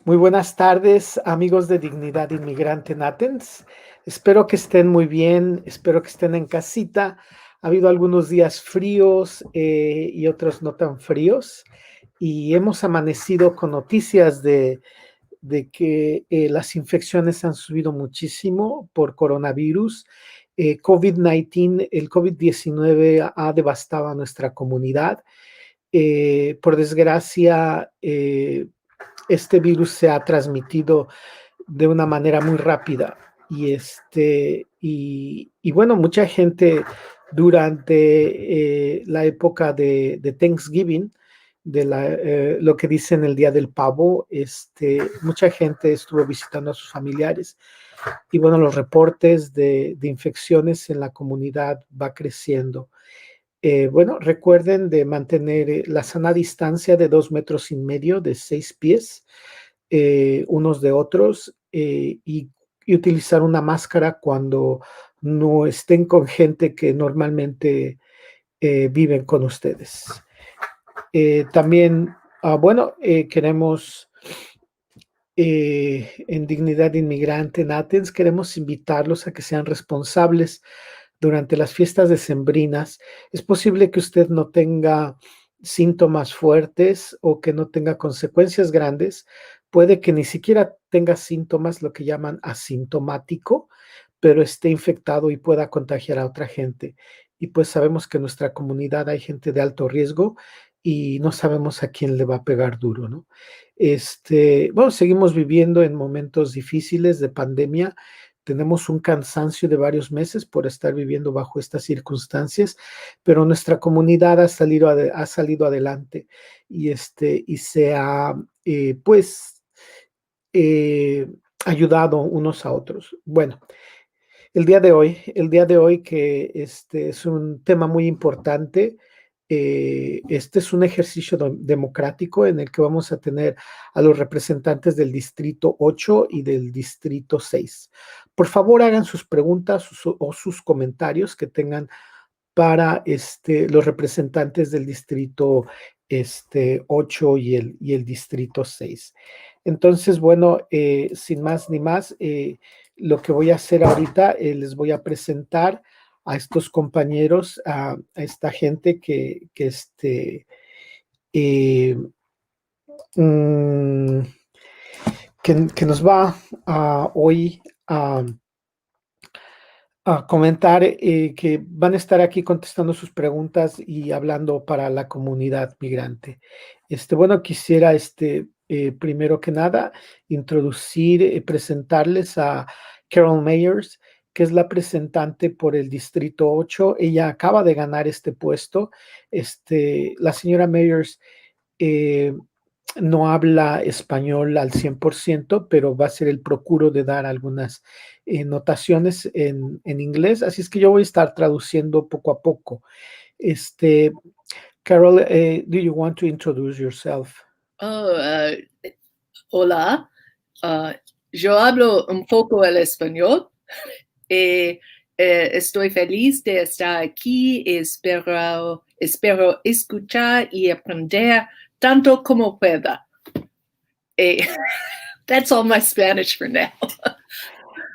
Muy buenas tardes, amigos de Dignidad Inmigrante en Athens. Espero que estén muy bien, espero que estén en casita. Ha habido algunos días fríos y otros no tan fríos. Y hemos amanecido con noticias de que las infecciones han subido muchísimo por coronavirus. COVID-19, el COVID-19 ha devastado a nuestra comunidad. Por desgracia, este virus se ha transmitido de una manera muy rápida y bueno, mucha gente durante la época de Thanksgiving, lo que dicen el Día del Pavo, mucha gente estuvo visitando a sus familiares y bueno, los reportes de infecciones en la comunidad va creciendo. Bueno, recuerden de mantener la sana distancia de 2,5 metros, de 6 pies, unos de otros, y utilizar una máscara cuando no estén con gente que normalmente viven con ustedes. También, bueno, queremos, en Dignidad Inmigrante en Athens, queremos invitarlos a que sean responsables durante las fiestas decembrinas. Es posible que usted no tenga síntomas fuertes o que no tenga consecuencias grandes. Puede que ni siquiera tenga síntomas, lo que llaman asintomático, pero esté infectado y pueda contagiar a otra gente. Y pues sabemos que en nuestra comunidad hay gente de alto riesgo y no sabemos a quién le va a pegar duro, ¿no? Bueno, seguimos viviendo en momentos difíciles de pandemia. Tenemos un cansancio de varios meses por estar viviendo bajo estas circunstancias, pero nuestra comunidad ha salido adelante y se ha, pues, eh, ayudado unos a otros. Bueno, el día de hoy que es un tema muy importante. Este es un ejercicio democrático en el que vamos a tener a los representantes del distrito 8 y del distrito 6. Por favor, hagan sus preguntas o sus comentarios que tengan para los representantes del distrito 8 y el distrito 6. Entonces, bueno, sin más ni más, lo que voy a hacer ahorita, les voy a presentar a estos compañeros, a esta gente eh, mm, que nos va hoy a comentar, que van a estar aquí contestando sus preguntas y hablando para la comunidad migrante. Bueno, quisiera, primero que nada, introducir, presentarles a Carol Meyers, que es la representante por el Distrito 8. Ella acaba de ganar este puesto. La señora Meyers no habla español al 100%, pero va a ser el procuro de dar algunas notaciones en inglés, así es que yo voy a estar traduciendo poco a poco. Carol, do you want to introduce yourself? Hola, yo hablo un poco el español. Estoy feliz de estar aquí. Espero escuchar y aprender tanto como pueda. That's all my Spanish for now.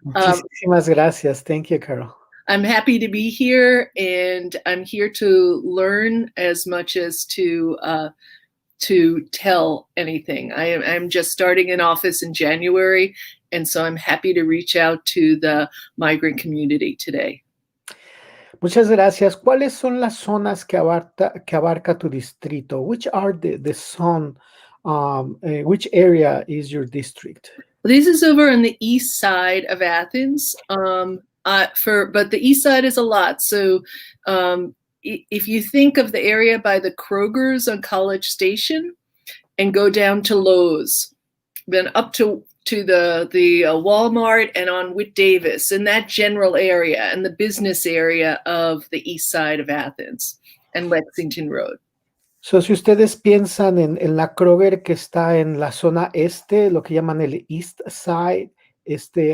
Muchísimas gracias. Thank you, Carol. I'm happy to be here, and I'm here to learn as much as to tell anything. I'm just starting in office in January, and so I'm happy to reach out to the migrant community today. Muchas gracias. ¿Cuáles son las zonas que abarca tu distrito? Which are the zone, which area is your district? This is over on the east side of Athens. But the east side is a lot. So if you think of the area by the Kroger's on College Station and go down to Lowe's, then up to the Walmart and on Whit Davis, in that general area and the business area of the east side of Athens and Lexington Road. So, si ustedes piensan en la Kroger que está en la zona este, lo que llaman el East Side,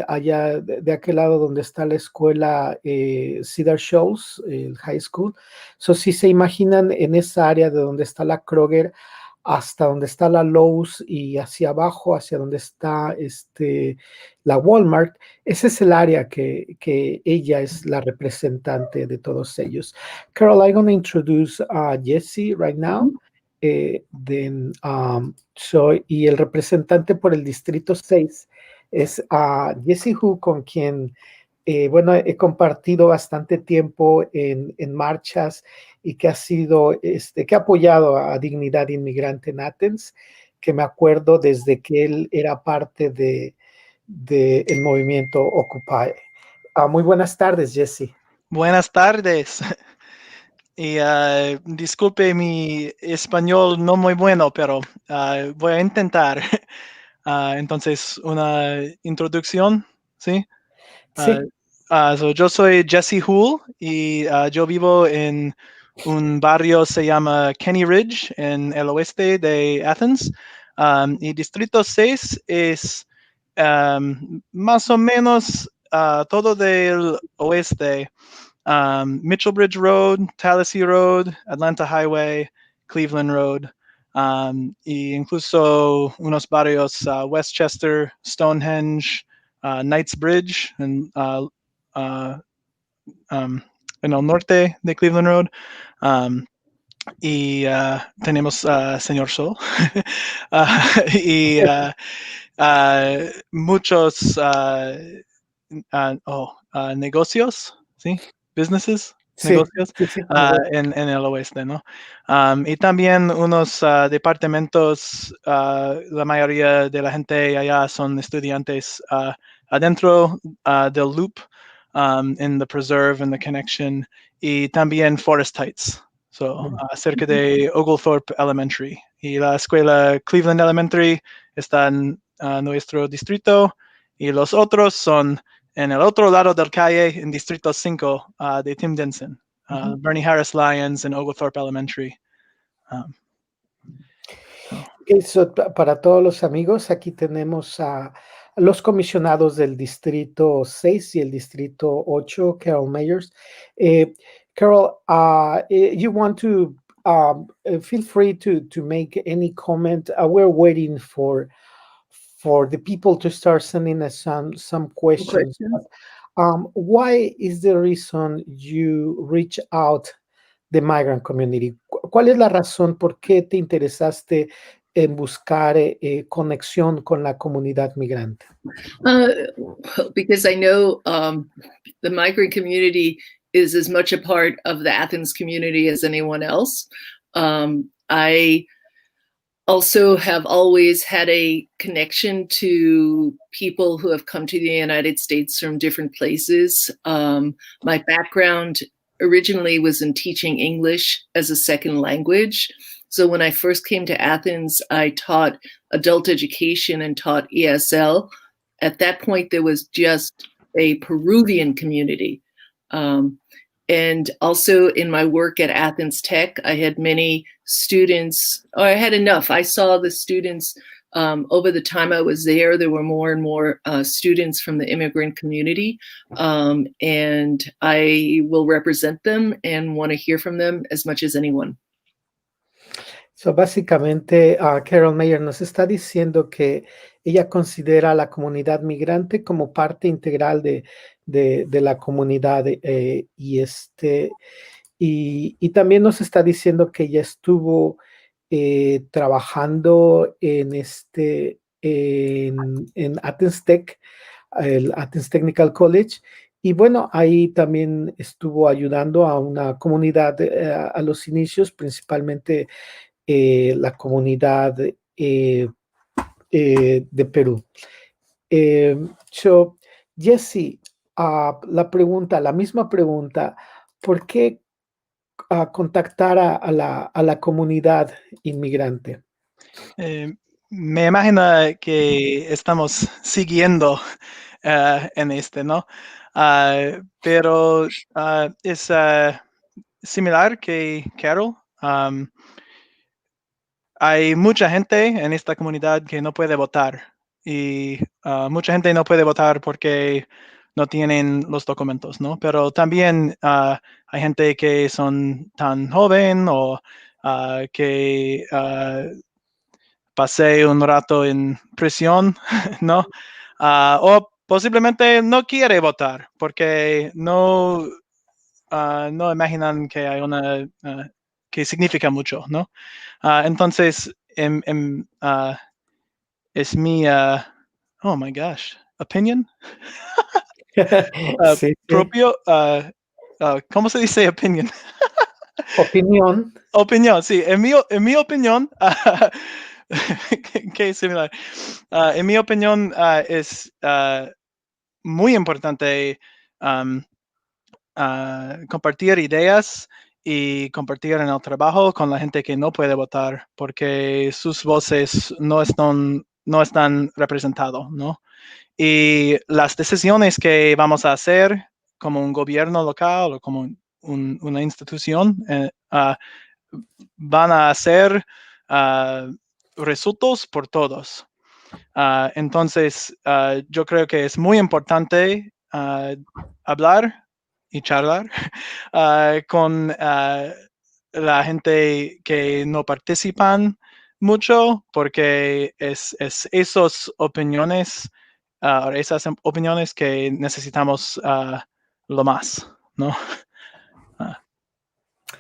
allá de aquel lado donde está la escuela Cedar Shoals, el high school. So, si se imaginan en esa área de donde está la Kroger, hasta donde está la Lowe's y hacia abajo, hacia donde está la Walmart. Ese es el área que ella es la representante de todos ellos. Carol, I'm going to introduce Jesse right now. Y el representante por el distrito 6 es Jesse Houle, con quien bueno, he compartido bastante tiempo en marchas y que que ha apoyado a Dignidad Inmigrante en Athens, que me acuerdo desde que él era parte de el movimiento Occupy. Muy buenas tardes, Jesse. Buenas tardes. Y disculpe mi español no muy bueno, pero voy a intentar. Entonces, una introducción, ¿sí? Sí. Yo soy Jesse Houle y yo vivo en un barrio se llama Kenny Ridge en el oeste de Athens. Y Distrito 6 es más o menos todo del oeste. Mitchell Bridge Road, Tallahassee Road, Atlanta Highway, Cleveland Road, y incluso unos barrios Westchester, Stonehenge, Knightsbridge, en el norte de Cleveland Road. Y tenemos Señor Sol. Y muchos negocios, ¿sí? Businesses, Sí, negocios, sí. en el oeste, ¿no? Y también unos departamentos, la mayoría de la gente allá son estudiantes adentro del loop, in the preserve and the connection, y también Forest Heights, cerca de Oglethorpe Elementary. Y la escuela Cleveland Elementary está en nuestro distrito, y los otros son en el otro lado del calle, en Distrito 5 de Tim Denson, Bernie Harris Lyons en Oglethorpe Elementary. Para todos los amigos, aquí tenemos a los comisionados del Distrito 6 y el Distrito 8, Carol Meyers. Carol, you want to feel free to make any comment. We're waiting for the people to start sending us some questions. Why is the reason you reach out the migrant community? ¿Cuál es la razón por qué te interesaste en buscar conexión con la comunidad migrante? Because I know the migrant community is as much a part of the Athens community as anyone else. I also have always had a connection to people who have come to the United States from different places. My background originally was in teaching English as a second language. So when I first came to Athens, I taught adult education and taught ESL. At that point, there was just a Peruvian community. And also in my work at Athens-Tech, I had many students, or I had enough. I saw the students over the time I was there were more and more students from the immigrant community. And I will represent them and want to hear from them as much as anyone. So, básicamente, Carol Mayer nos está diciendo que ella considera a la comunidad migrante como parte integral de la comunidad, y también nos está diciendo que ella estuvo trabajando en Athens-Tech, el Athens Technical College, y bueno, ahí también estuvo ayudando a una comunidad a los inicios, principalmente la comunidad de Perú. So, Jesse, la misma pregunta, ¿por qué contactar a la comunidad inmigrante? Me imagino que estamos siguiendo en ¿no? Pero es similar que Carol. Hay mucha gente en esta comunidad que no puede votar, y mucha gente no puede votar porque no tienen los documentos, ¿no? Pero también hay gente que son tan joven o que pasé un rato en prisión, ¿no? O posiblemente no quiere votar porque no imaginan que hay que significa mucho, ¿no? Entonces, es mi, oh my gosh, opinion. Sí, sí. Propio, ¿cómo se dice opinion? Opinión. Opinión, sí. En mi opinión, que similar. En mi opinión, es muy importante compartir ideas y compartir en el trabajo con la gente que no puede votar, porque sus voces no están representadas, ¿no? Y las decisiones que vamos a hacer como un gobierno local o como una institución van a ser resultados por todos. Entonces, yo creo que es muy importante hablar y charlar con la gente que no participan mucho, porque es esas opiniones que necesitamos lo más, ¿no?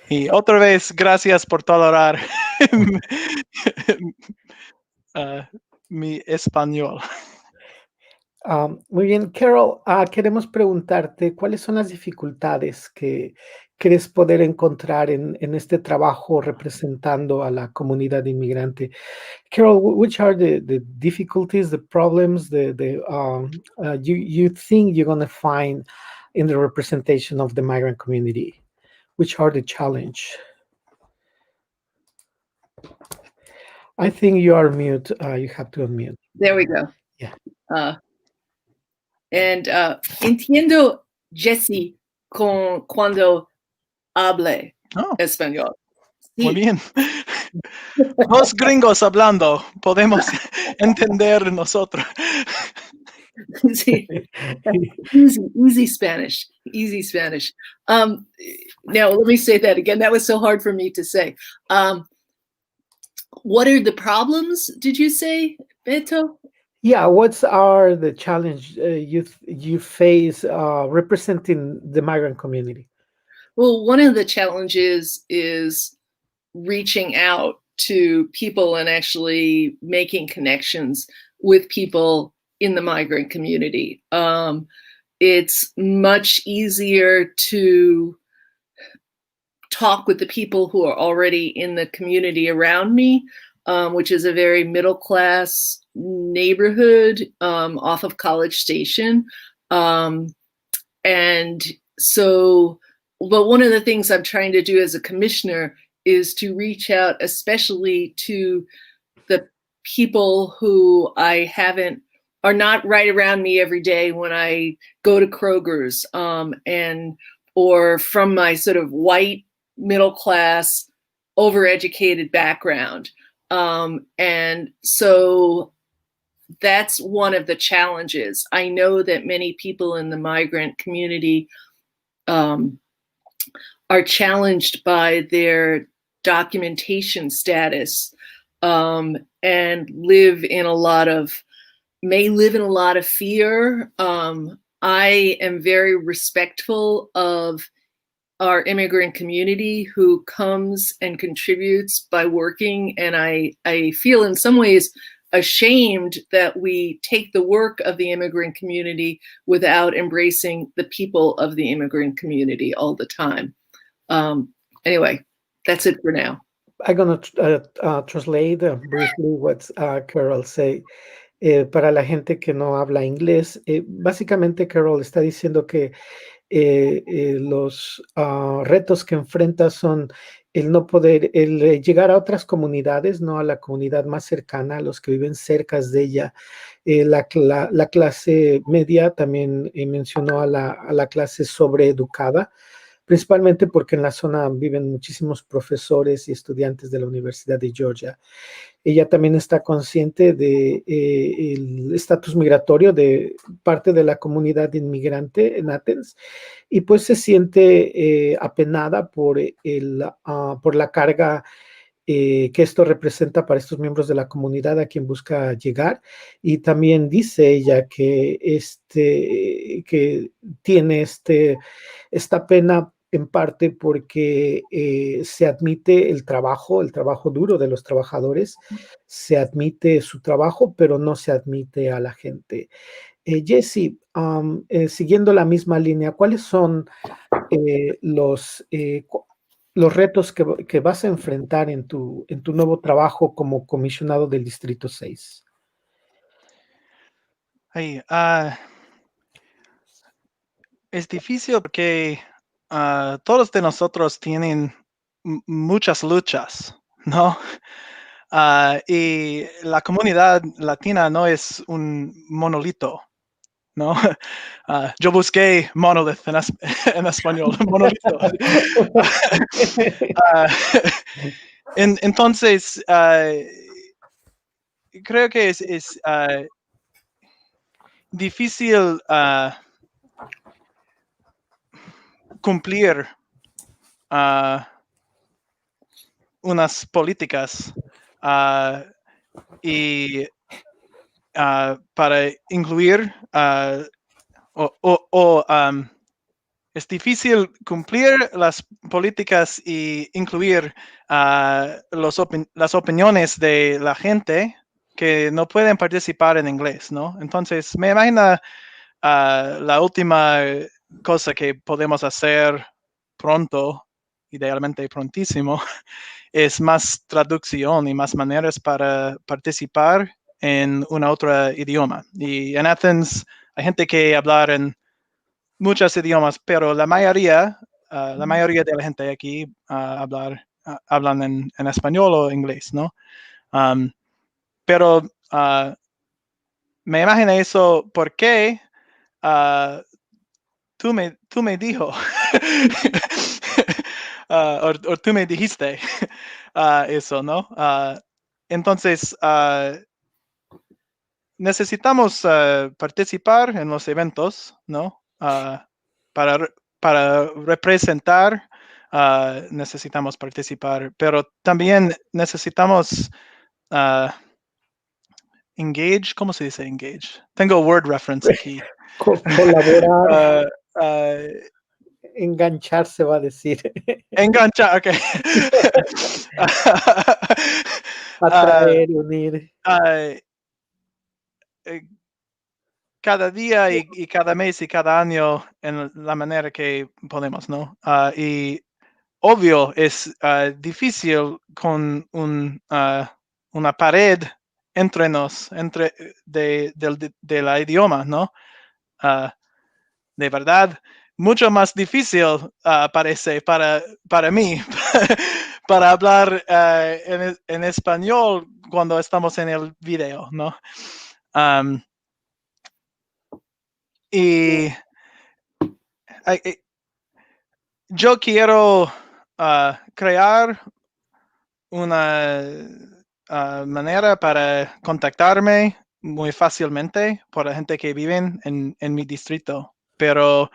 Y otra vez, gracias por tolerar mi español. Muy bien, Carol, queremos preguntarte, ¿cuáles son las dificultades que crees poder encontrar en este trabajo representando a la comunidad inmigrante? Carol, which are the difficulties, the problems, you think you're going to find in the representation of the migrant community? Which are the challenge? I think you are mute. You have to unmute. There we go. Yeah. Entiendo, Jesse, cuando hable español. Sí. Muy bien. Dos gringos hablando, podemos entender nosotros. Sí. Easy Spanish. Easy Spanish. Now, let me say that again. That was so hard for me to say. What are the problems, did you say, Beto? Yeah, what are the challenge you face representing the migrant community? Well, one of the challenges is reaching out to people and actually making connections with people in the migrant community. It's much easier to talk with the people who are already in the community around me, which is a very middle class neighborhood off of College Station. And so, but one of the things I'm trying to do as a commissioner is to reach out, especially to the people who are not right around me every day when I go to Kroger's, or from my sort of white middle class, overeducated background. And so that's one of the challenges. I know that many people in the migrant community are challenged by their documentation status, and may live in a lot of fear. I am very respectful of our immigrant community who comes and contributes by working, and I feel in some ways ashamed that we take the work of the immigrant community without embracing the people of the immigrant community all the time. Anyway, that's it for now. I'm going to translate briefly what Carol say. Para la gente que no habla inglés, básicamente Carol está diciendo que los retos que enfrenta son el no poder, el llegar a otras comunidades, no a la comunidad más cercana, a los que viven cerca de ella. La clase media también mencionó a la clase sobreeducada, principalmente porque en la zona viven muchísimos profesores y estudiantes de la Universidad de Georgia. Ella también está consciente de el estatus migratorio de parte de la comunidad inmigrante en Athens, y pues se siente apenada por la carga que esto representa para estos miembros de la comunidad a quien busca llegar. Y también dice ella que, que tiene esta pena en parte porque se admite el trabajo duro de los trabajadores, se admite su trabajo, pero no se admite a la gente. Jessie, siguiendo la misma línea, ¿cuáles son los retos que vas a enfrentar en tu nuevo trabajo como comisionado del Distrito 6? Ay, es difícil porque todos de nosotros tienen muchas luchas, ¿no? Y la comunidad latina no es un monolito, ¿no? Yo busqué monolith en español, monolito. Ah, entonces, creo que es difícil cumplir unas políticas y para incluir es difícil cumplir las políticas y incluir las opiniones de la gente que no pueden participar en inglés, ¿no? Entonces, me imagino la última cosa que podemos hacer pronto, idealmente prontísimo, es más traducción y más maneras para participar en un otro idioma. Y en Athens hay gente que habla en muchos idiomas, pero la mayoría de la gente aquí hablan en español o inglés, ¿no? Pero me imagino eso porque tú me dijo o tú me dijiste eso, ¿no? Entonces, necesitamos participar en los eventos, ¿no? Para representar, necesitamos participar, pero también necesitamos engage. ¿Cómo se dice engage? Tengo word reference aquí. Colaborar, Uh, engancharse va a decir. enganchar, ok. Atraer, unir. Cada día y cada mes y cada año en la manera que podemos, ¿no? Y obvio es difícil con una pared entre nos, de la idioma, ¿no? De verdad, mucho más difícil parece para mí, para hablar en español cuando estamos en el video, ¿no? Y yo quiero crear una manera para contactarme muy fácilmente por la gente que vive en mi distrito. Pero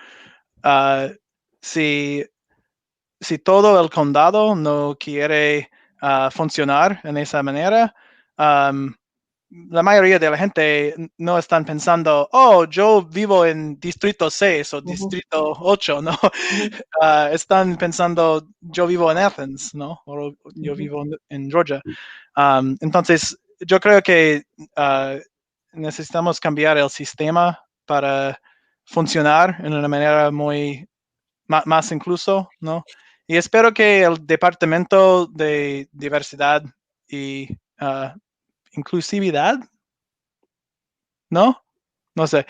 si todo el condado no quiere funcionar en esa manera, la mayoría de la gente no están pensando, oh, yo vivo en distrito 6 o distrito 8, ¿no? Están pensando, yo vivo en Athens, ¿no? O yo vivo en Georgia. Entonces, yo creo que necesitamos cambiar el sistema para funcionar en una manera más incluso, ¿no? Y espero que el Departamento de Diversidad y inclusividad, ¿no? No sé,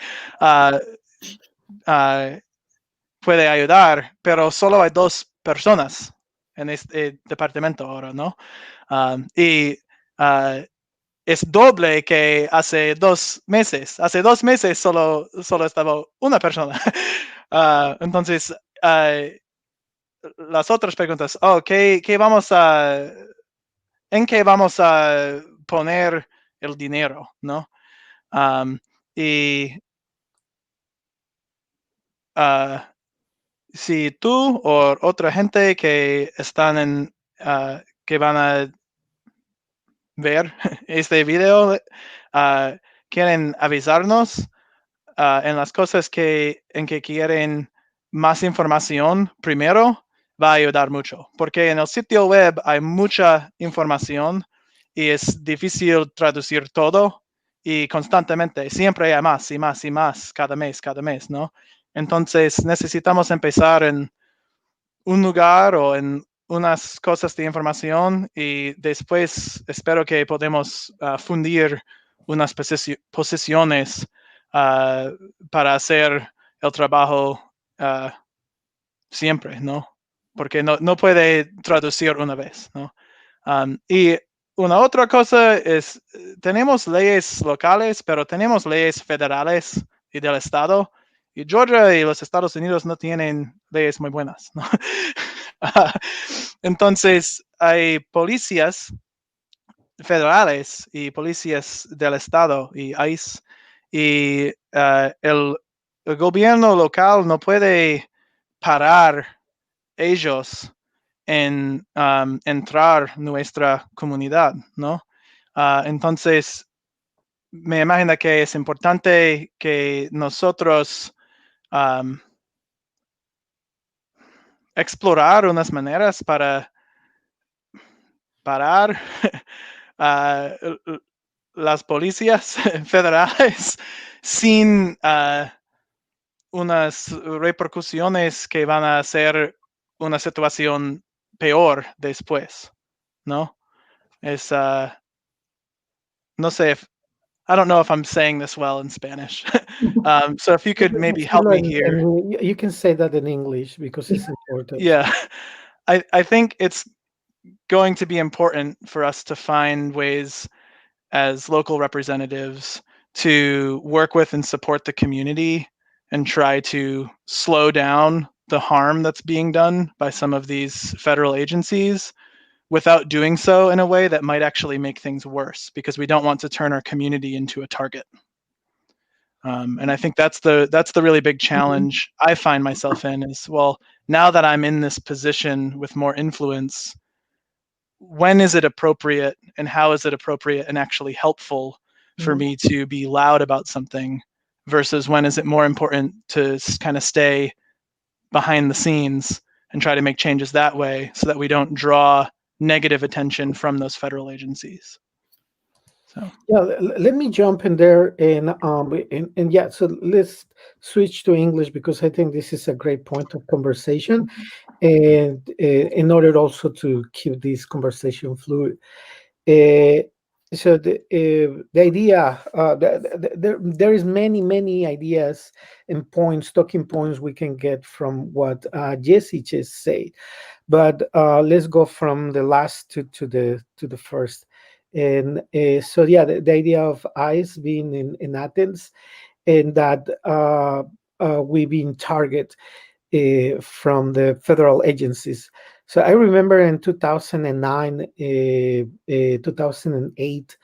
puede ayudar, pero solo hay 2 personas en este departamento ahora, ¿no? Y es doble que hace 2 meses. Hace 2 meses solo estaba una persona. Entonces, las otras preguntas, ¿en qué vamos a poner el dinero, no? Y si tú o otra gente que están que van a ver este video, quieren avisarnos en las cosas en que quieren más información primero, va a ayudar mucho, porque en el sitio web hay mucha información y es difícil traducir todo y constantemente, siempre hay más y más y más cada mes, ¿no? Entonces necesitamos empezar en un lugar o en unas cosas de información y después espero que podemos fundir unas posiciones para hacer el trabajo siempre, ¿no? Porque no puede traducir una vez, ¿no? Y una otra cosa es, tenemos leyes locales, pero tenemos leyes federales y del estado. Y Georgia y los Estados Unidos no tienen leyes muy buenas, ¿no? Entonces, hay policías federales y policías del estado y ICE, y el gobierno local no puede parar ellos en entrar nuestra comunidad, ¿no? Entonces, me imagino que es importante que nosotros explorar unas maneras para parar las policías federales sin unas repercusiones que van a hacer una situación peor después, ¿no? Es, no sé, I don't know if I'm saying this well in Spanish. So if you could maybe help me here. You can say that in English because it's important. Yeah, I think it's going to be important for us to find ways as local representatives to work with and support the community and try to slow down the harm that's being done by some of these federal agencies without doing so in a way that might actually make things worse, because we don't want to turn our community into a target. And I think that's the really big challenge I find myself in is, well, now that I'm in this position with more influence, when is it appropriate and how is it appropriate and actually helpful for me to be loud about something versus when is it more important to kind of stay behind the scenes and try to make changes that way so that we don't draw negative attention from those federal agencies. So yeah, let me jump in there and yeah, so let's switch to English because I think this is a great point of conversation, and in order also to keep this conversation fluid. So the idea there is many ideas and points, talking points we can get from what Jesse just said, but let's go from the last to the first. And so yeah, the idea of ICE being in Athens, and that we being target from the federal agencies. So I remember in 2009, 2008,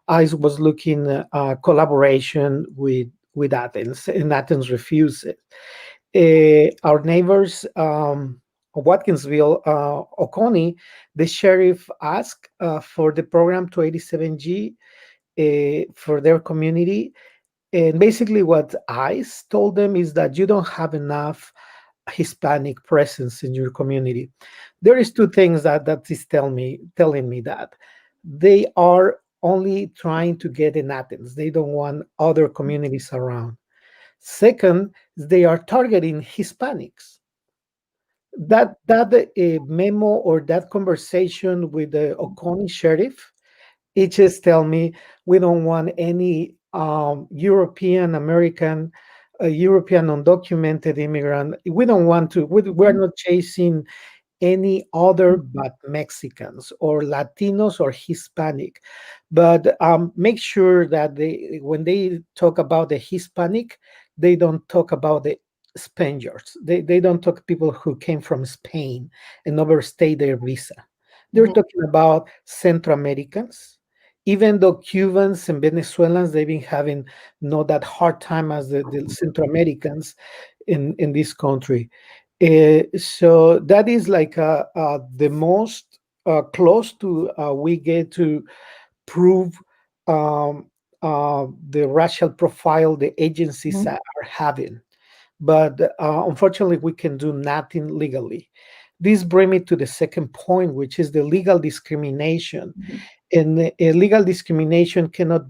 ICE was looking collaboration with Athens, and Athens refused it. Our neighbors, Watkinsville, Oconee, the sheriff asked for the program 287G for their community. And basically what ICE told them is that you don't have enough Hispanic presence in your community. There is two things that is telling me that they are only trying to get in Athens. They don't want other communities around. Second, they are targeting Hispanics. That memo or that conversation with the Oconee sheriff, it just tell me we don't want any European American, European undocumented immigrant. We don't want to. We're not chasing any other but Mexicans or Latinos or Hispanic. But make sure that when they talk about the Hispanic, they don't talk about the Spaniards. They don't talk people who came from Spain and overstayed their visa. They're talking about Central Americans. Even though Cubans and Venezuelans, they've been having not that hard time as the Central Americans in this country. So that is like the most close to we get to improve the racial profile the agencies are having. But unfortunately, we can do nothing legally. This brings me to the second point, which is the legal discrimination. And legal discrimination cannot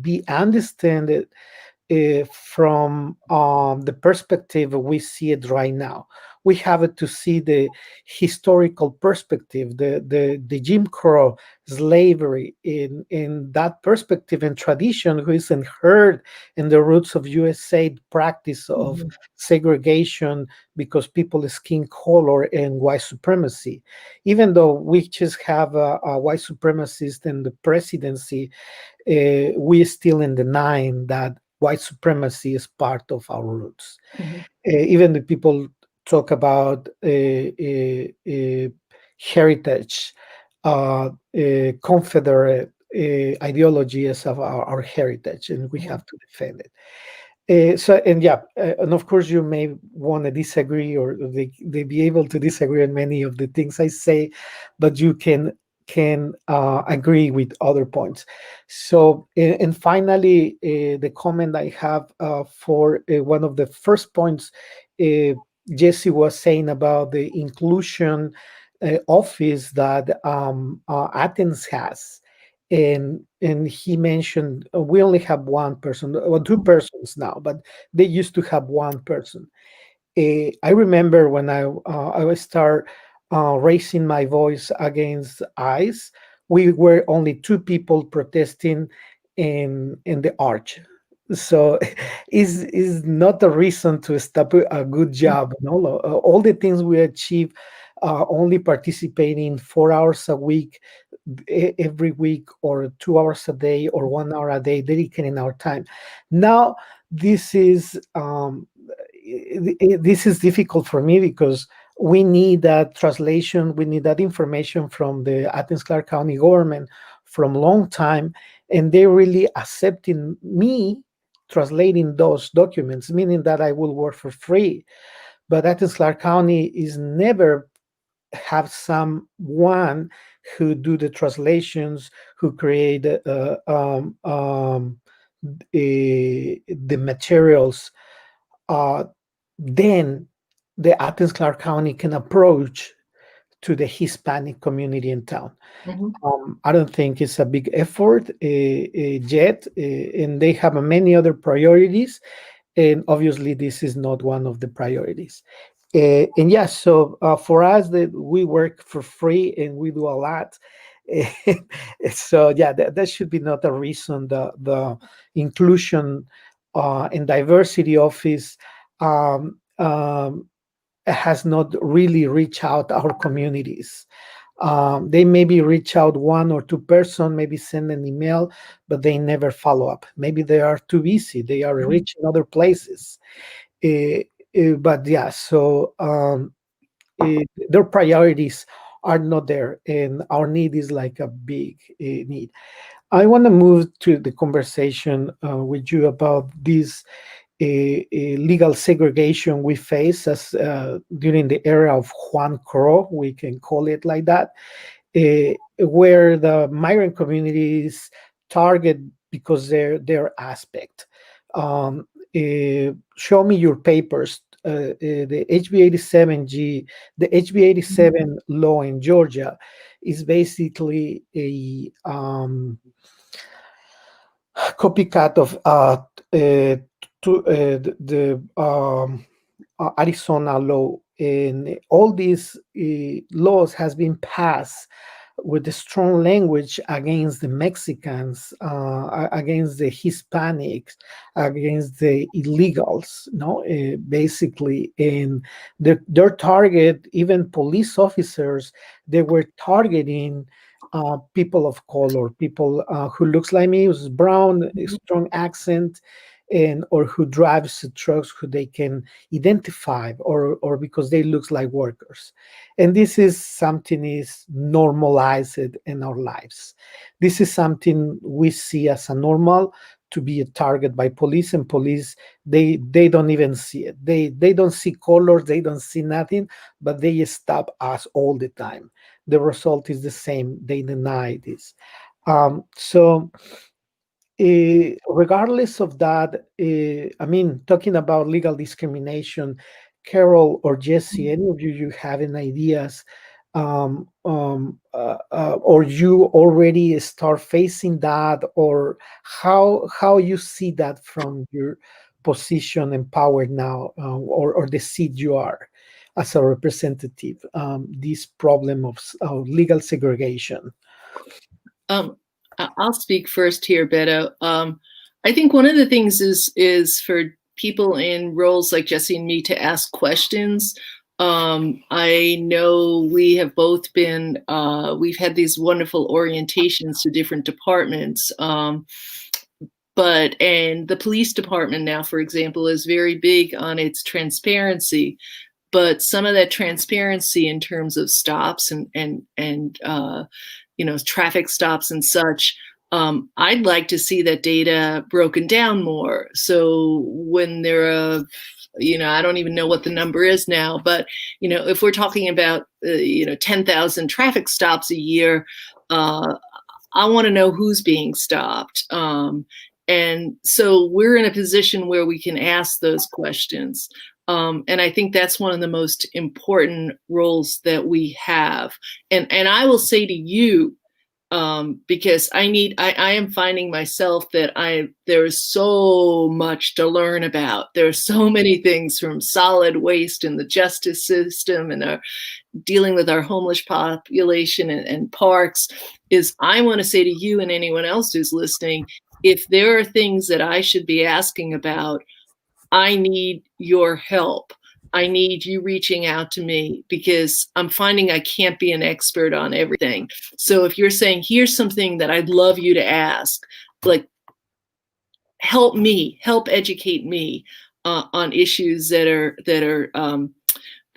be understood from the perspective we see it right now. We have to see the historical perspective, the Jim Crow, slavery in that perspective and tradition, who is inherent in the roots of USA practice of segregation because people's skin color and white supremacy. Even though we just have a white supremacist in the presidency, we still in denying that white supremacy is part of our roots. Even the people talk about heritage, Confederate ideologies of our heritage, and we have to defend it. And of course, you may want to disagree, or they be able to disagree on many of the things I say, but you can agree with other points. So, and finally, the comment I have for one of the first points, Jesse was saying about the inclusion office that Athens has. And he mentioned we only have one person, or two persons now, but they used to have one person. I remember when I would start raising my voice against ICE, we were only two people protesting in the arch. So is not a reason to stop a good job. No, all the things we achieve, only participating 4 hours a week, every week, or 2 hours a day, or 1 hour a day, dedicating our time. Now this is difficult for me because we need that translation, we need that information from the Athens-Clarke County government from long time, and they're really accepting me translating those documents, meaning that I will work for free. But Athens-Clarke County is never have someone who do the translations, who create the materials. Then the Athens-Clarke County can approach to the Hispanic community in town. I don't think it's a big effort yet, and they have many other priorities, and obviously this is not one of the priorities. And yes, so for us, that we work for free and we do a lot. So yeah, that should be not a reason. The inclusion and diversity office has not really reached out our communities. They maybe reach out 1 or 2 person, maybe send an email, but they never follow up. Maybe they are too busy. They are reaching other places. But yeah, so their priorities are not there, and our need is like a big need. I want to move to the conversation with you about this legal segregation we face as during the era of Juan Crow, we can call it like that, where the migrant communities target because their aspect. Show me your papers. The HB 87G, the HB 87 law in Georgia is basically a copycat of the Arizona law, and all these laws has been passed with a strong language against the Mexicans, against the Hispanics, against the illegals. No, basically, and their target, even police officers, they were targeting people of color, people who looks like me, who's brown, a strong accent, and or who drives trucks who they can identify, or because they looks like workers. And this is something is normalized in our lives. This is something we see as a normal, to be a target by police, and police, they don't even see it. They don't see colors, they don't see nothing, but they stop us all the time. The result is the same. They deny this. So regardless of that, I mean, talking about legal discrimination, Carol or Jesse, any of you have any ideas, or you already start facing that, or how you see that from your position and power now, or the seat you are as a representative, this problem of legal segregation? I'll speak first here, Beto. I think one of the things is for people in roles like Jesse and me to ask questions. I know we have both been, we've had these wonderful orientations to different departments. And the police department now, for example, is very big on its transparency. But some of that transparency in terms of stops and traffic stops and such, I'd like to see that data broken down more. So when there are, I don't even know what the number is now, but, if we're talking about, 10,000 traffic stops a year, I want to know who's being stopped. And so we're in a position where we can ask those questions. And I think that's one of the most important roles that we have. And I will say to you, because I am finding myself that there is so much to learn about. There are so many things, from solid waste in the justice system and dealing with our homeless population and parks. I want to say to you and anyone else who's listening, if there are things that I should be asking about, I need your help. I need you reaching out to me, because I'm finding I can't be an expert on everything. So if you're saying, here's something that I'd love you to ask, like, help educate me on issues that are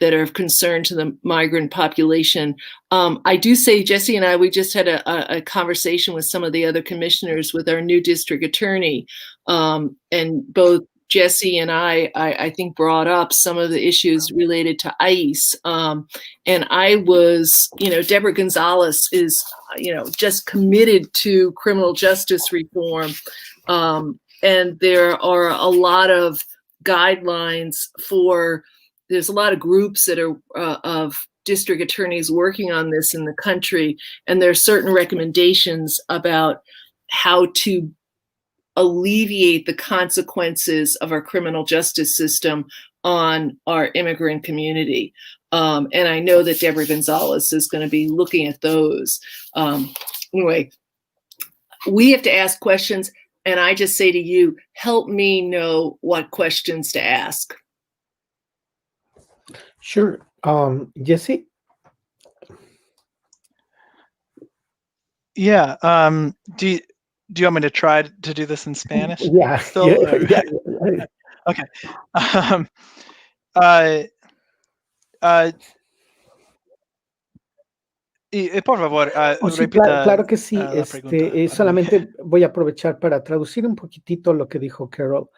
of concern to the migrant population. I do say, Jesse and we just had a conversation with some of the other commissioners with our new district attorney, and both Jesse and I think brought up some of the issues related to ICE. And I was, Deborah Gonzalez is, just committed to criminal justice reform. And there are a lot of guidelines there's a lot of groups that are of district attorneys working on this in the country. And there are certain recommendations about how to alleviate the consequences of our criminal justice system on our immigrant community. And I know that Deborah Gonzalez is going to be looking at those. Anyway, we have to ask questions. And I just say to you, help me know what questions to ask. Sure. Jesse? Yeah. Do you want me to try to do this in Spanish? Yeah. Still, Yeah. Okay. Por favor, Sí, repita claro que sí. la pregunta para mí. Solamente voy a aprovechar para traducir un poquitito lo que dijo Carol.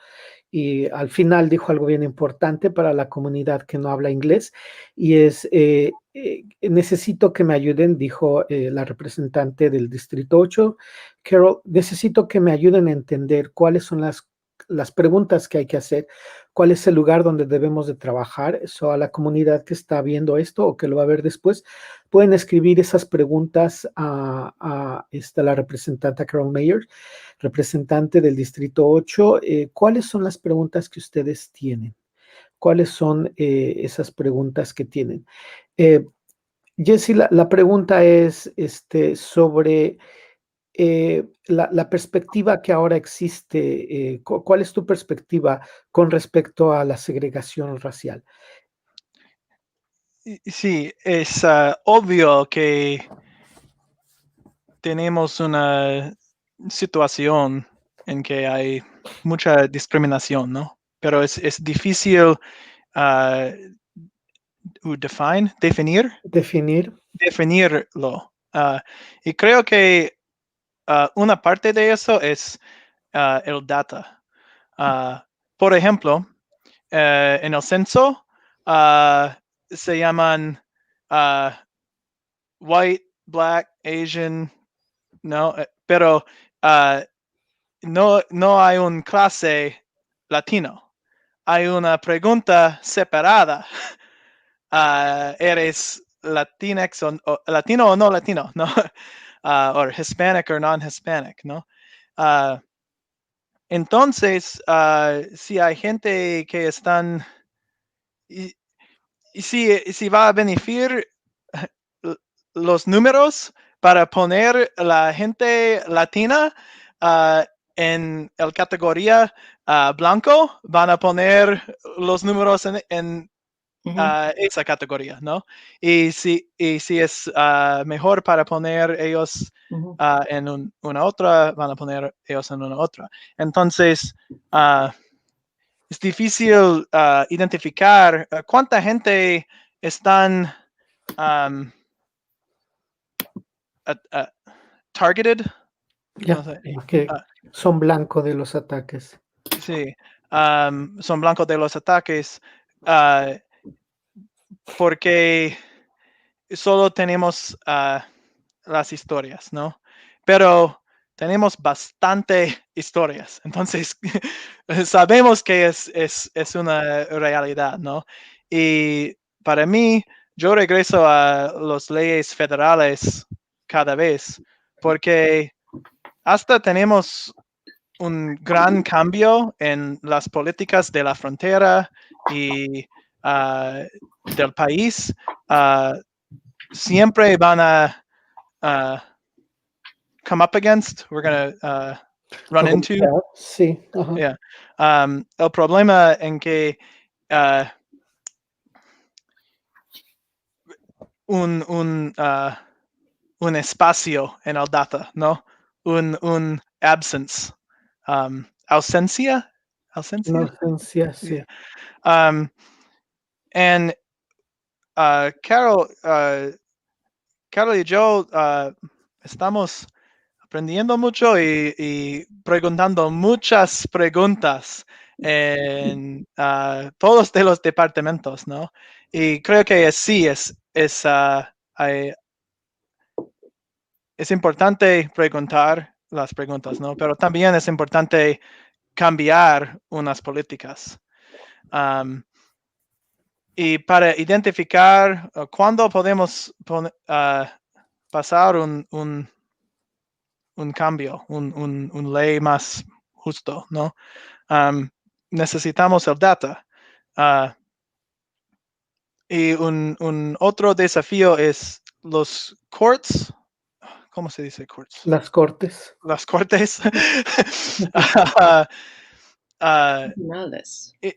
Y al final dijo algo bien importante para la comunidad que no habla inglés, y es, necesito que me ayuden, dijo la representante del Distrito 8, Carol, necesito que me ayuden a entender cuáles son las preguntas que hay que hacer, cuál es el lugar donde debemos de trabajar. So, a la comunidad que está viendo esto o que lo va a ver después, pueden escribir esas preguntas a la representante Carol Mayer, representante del Distrito 8. ¿Cuáles son las preguntas que ustedes tienen? ¿Cuáles son esas preguntas que tienen? Jessy, la pregunta es sobre la perspectiva que ahora existe. ¿Cuál es tu perspectiva con respecto a la segregación racial? Sí, es obvio que tenemos una situación en que hay mucha discriminación, ¿no? Pero es difícil definirlo. Y creo que una parte de eso es el data. Por ejemplo, en el censo se llaman white, black, Asian, no, pero no hay un clase latino. Hay una pregunta separada. ¿Eres Latinx o latino o no latino? ¿No? Or Hispanic or non-Hispanic, ¿no? Entonces, si hay gente que están... Y si va a beneficiar los números para poner la gente latina en la categoría blanco, van a poner los números en esa categoría, ¿no? Y si es mejor para poner ellos en una otra, van a poner ellos en una otra. Entonces, es difícil identificar cuánta gente están targeted. Ya, No sé. que son blanco de los ataques. Sí, son blancos de los ataques porque solo tenemos las historias, ¿no? Pero tenemos bastante historias, entonces sabemos que es una realidad, ¿no? Y para mí, yo regreso a las leyes federales cada vez, porque hasta tenemos un gran cambio en las políticas de la frontera y del país. Siempre van a come up against, we're going to run into. Sí. Yeah. El problema en que un espacio en el data, ¿no? Un absence. Ausencia? Una ausencia, sí. Yeah. And Carol y yo estamos aprendiendo mucho y preguntando muchas preguntas en todos de los departamentos, ¿no? Y creo que sí es importante preguntar las preguntas, ¿no? Pero también es importante cambiar unas políticas. Y para identificar cuándo podemos pasar un cambio, un ley más justo, ¿no? Necesitamos el data. Y un otro desafío es los courts. ¿Cómo se dice courts? Las cortes. Las cortes.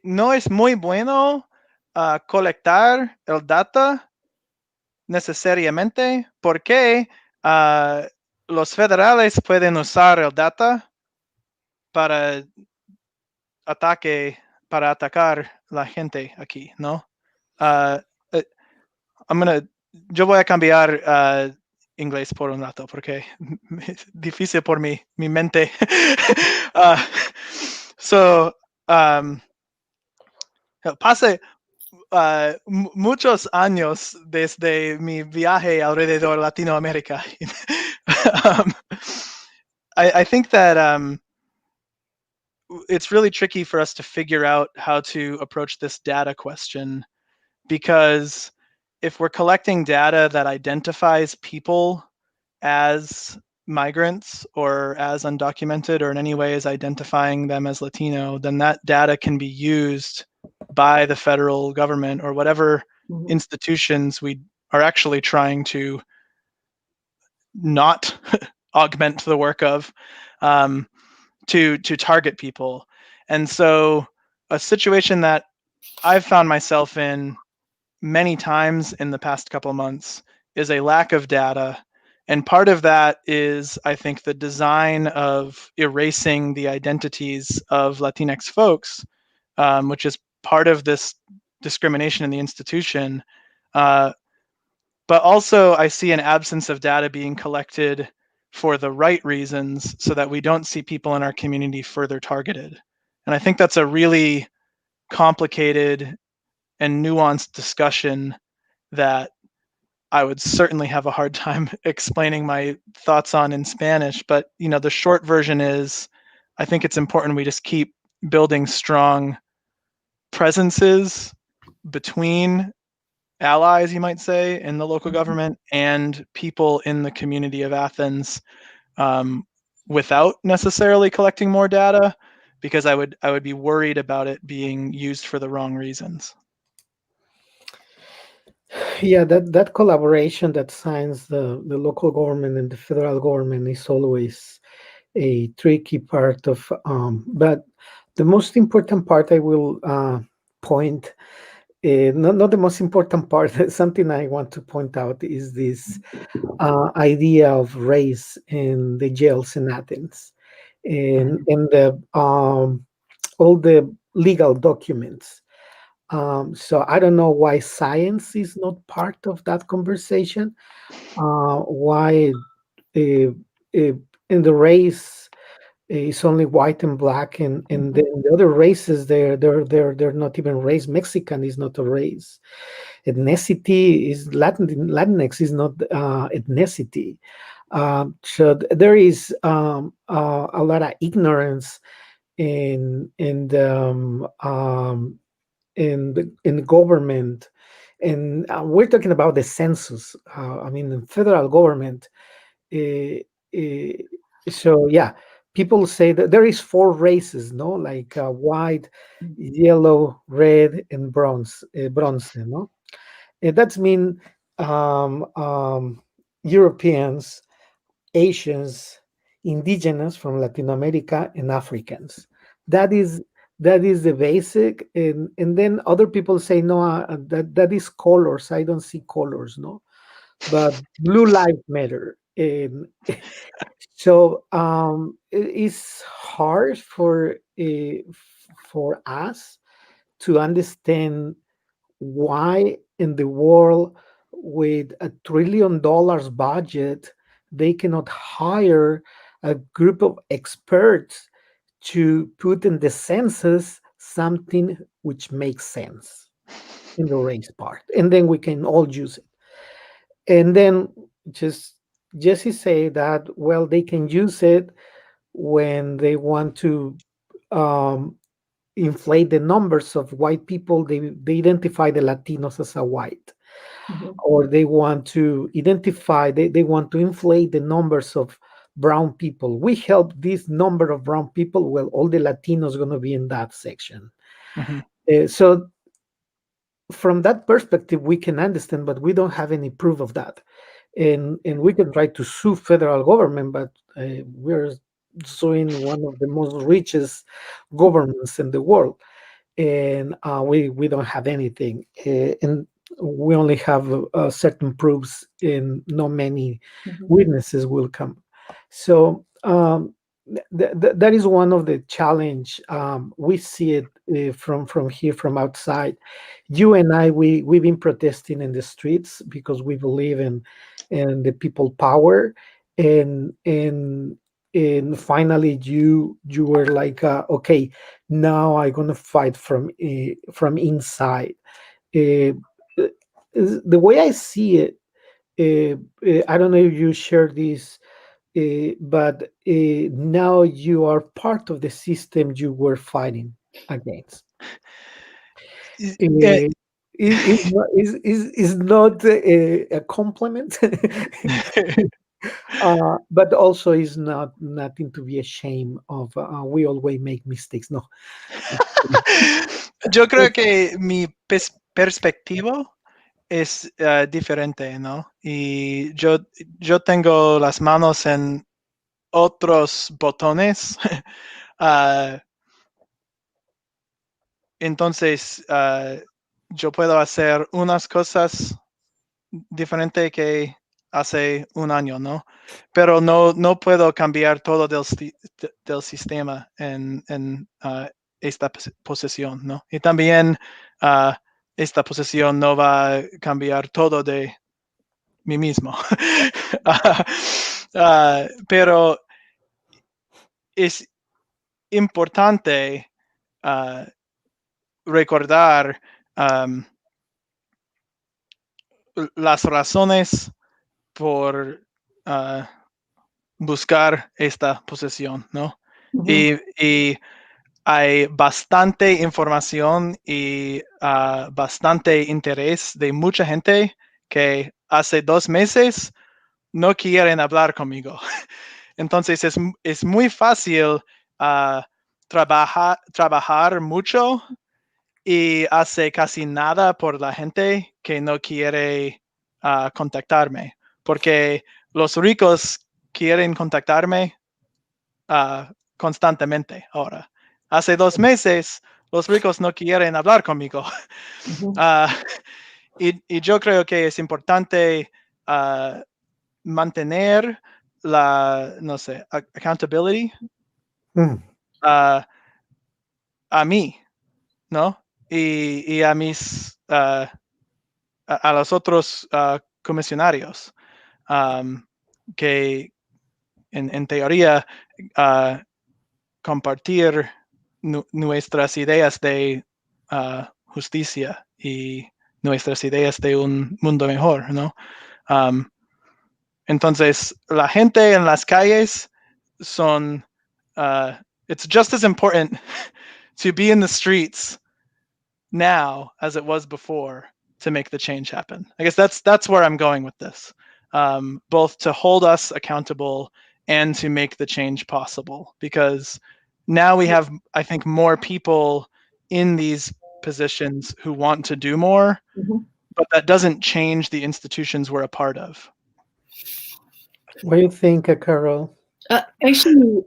No es muy bueno colectar el data necesariamente porque los federales pueden usar el data para atacar la gente aquí, ¿no? Yo voy a cambiar inglés por un rato porque es difícil por mi mente. Pasé muchos años desde mi viaje alrededor de Latinoamérica. I think that it's really tricky for us to figure out how to approach this data question, because if we're collecting data that identifies people as migrants or as undocumented or in any way is identifying them as Latino, then that data can be used by the federal government or whatever institutions we are actually trying to not augment the work of, to target people. And so a situation that I've found myself in many times in the past couple of months is a lack of data. And part of that is, I think, the design of erasing the identities of Latinx folks, which is part of this discrimination in the institution. But also, I see an absence of data being collected for the right reasons so that we don't see people in our community further targeted. And I think that's a really complicated and nuanced discussion that I would certainly have a hard time explaining my thoughts on in Spanish. But, the short version is, I think it's important we just keep building strong presences between allies, you might say, in the local government and people in the community of Athens, without necessarily collecting more data, because I would be worried about it being used for the wrong reasons. Yeah, that collaboration that signs the local government and the federal government is always a tricky part of, but the most important part I will point, not the most important part, something I want to point out is this idea of race in the jails in Athens and in the all the legal documents. So I don't know why science is not part of that conversation. Why uh, in the race it's only white and black, and then the other races they're not even race. Mexican is not a race. Ethnicity is Latinx is not ethnicity. So there is a lot of ignorance in in government, and we're talking about the census. I mean, the federal government. Uh, uh, so yeah, people say that there is four races, no, like white, yellow, red, and bronze, no. That's mean Europeans, Asians, indigenous from Latin America, and Africans. That is that is the basic, and then other people say no, that is colors. I don't see colors, no, but blue lives matter. And so it's hard for us to understand why in the world with $1 trillion budget they cannot hire a group of experts to put in the census something which makes sense in the race part, and then we can all use it. And then just Jesse say that, well, they can use it when they want to um, inflate the numbers of white people. They identify the Latinos as a white, or they want to identify, they want to inflate the numbers of brown people. We help this number of brown people, well, all the Latinos going to be in that section. So from that perspective we can understand, but we don't have any proof of that, and we can try to sue federal government, but we're suing one of the most richest governments in the world, and we don't have anything, and we only have certain proofs, and not many witnesses will come. So that is one of the challenge. We see it from here, from outside. You and I, we've been protesting in the streets because we believe in the people power, and finally you were like, okay, now I'm gonna fight from inside. Uh, the way I see it, I don't know if you share this, but now you are part of the system you were fighting against. Yeah. Is not a compliment, but also is not nothing to be ashamed of. We always make mistakes. No. Yo creo que mi perspectiva es diferente, ¿no? Y yo tengo las manos en otros botones. Entonces, yo puedo hacer unas cosas diferentes que hace un año, ¿no? Pero no puedo cambiar todo del sistema en esta posición, ¿no? Y también esta posición no va a cambiar todo de mí mismo. Pero es importante recordar las razones por buscar esta posición, ¿no? Y hay bastante información y bastante interés de mucha gente que hace 2 meses no quieren hablar conmigo. Entonces es muy fácil trabajar mucho y hace casi nada por la gente que no quiere contactarme, porque los ricos quieren contactarme constantemente ahora. Hace 2 meses los ricos no quieren hablar conmigo. Y yo creo que es importante mantener la, no sé, accountability a mí, ¿no? Y a mis, a los otros comisionarios, que en teoría compartir nuestras ideas de justicia y nuestras ideas de un mundo mejor, ¿no? Entonces, la gente en las calles son, it's just as important to be in the streets now as it was before to make the change happen. I guess that's where I'm going with this, both to hold us accountable and to make the change possible, because now we have, I think, more people in these positions who want to do more, but that doesn't change the institutions we're a part of. What do you think, Carol? Actually,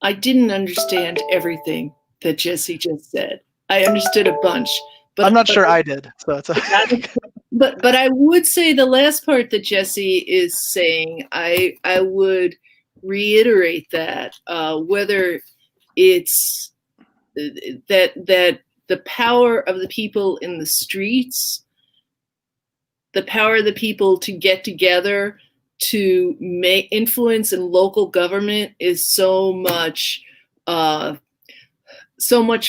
I didn't understand everything that Jesse just said. I understood a bunch, but I'm not sure I did. So it's but I would say the last part that Jesse is saying, I would reiterate that whether it's that the power of the people in the streets, the power of the people to get together to make influence in local government is so much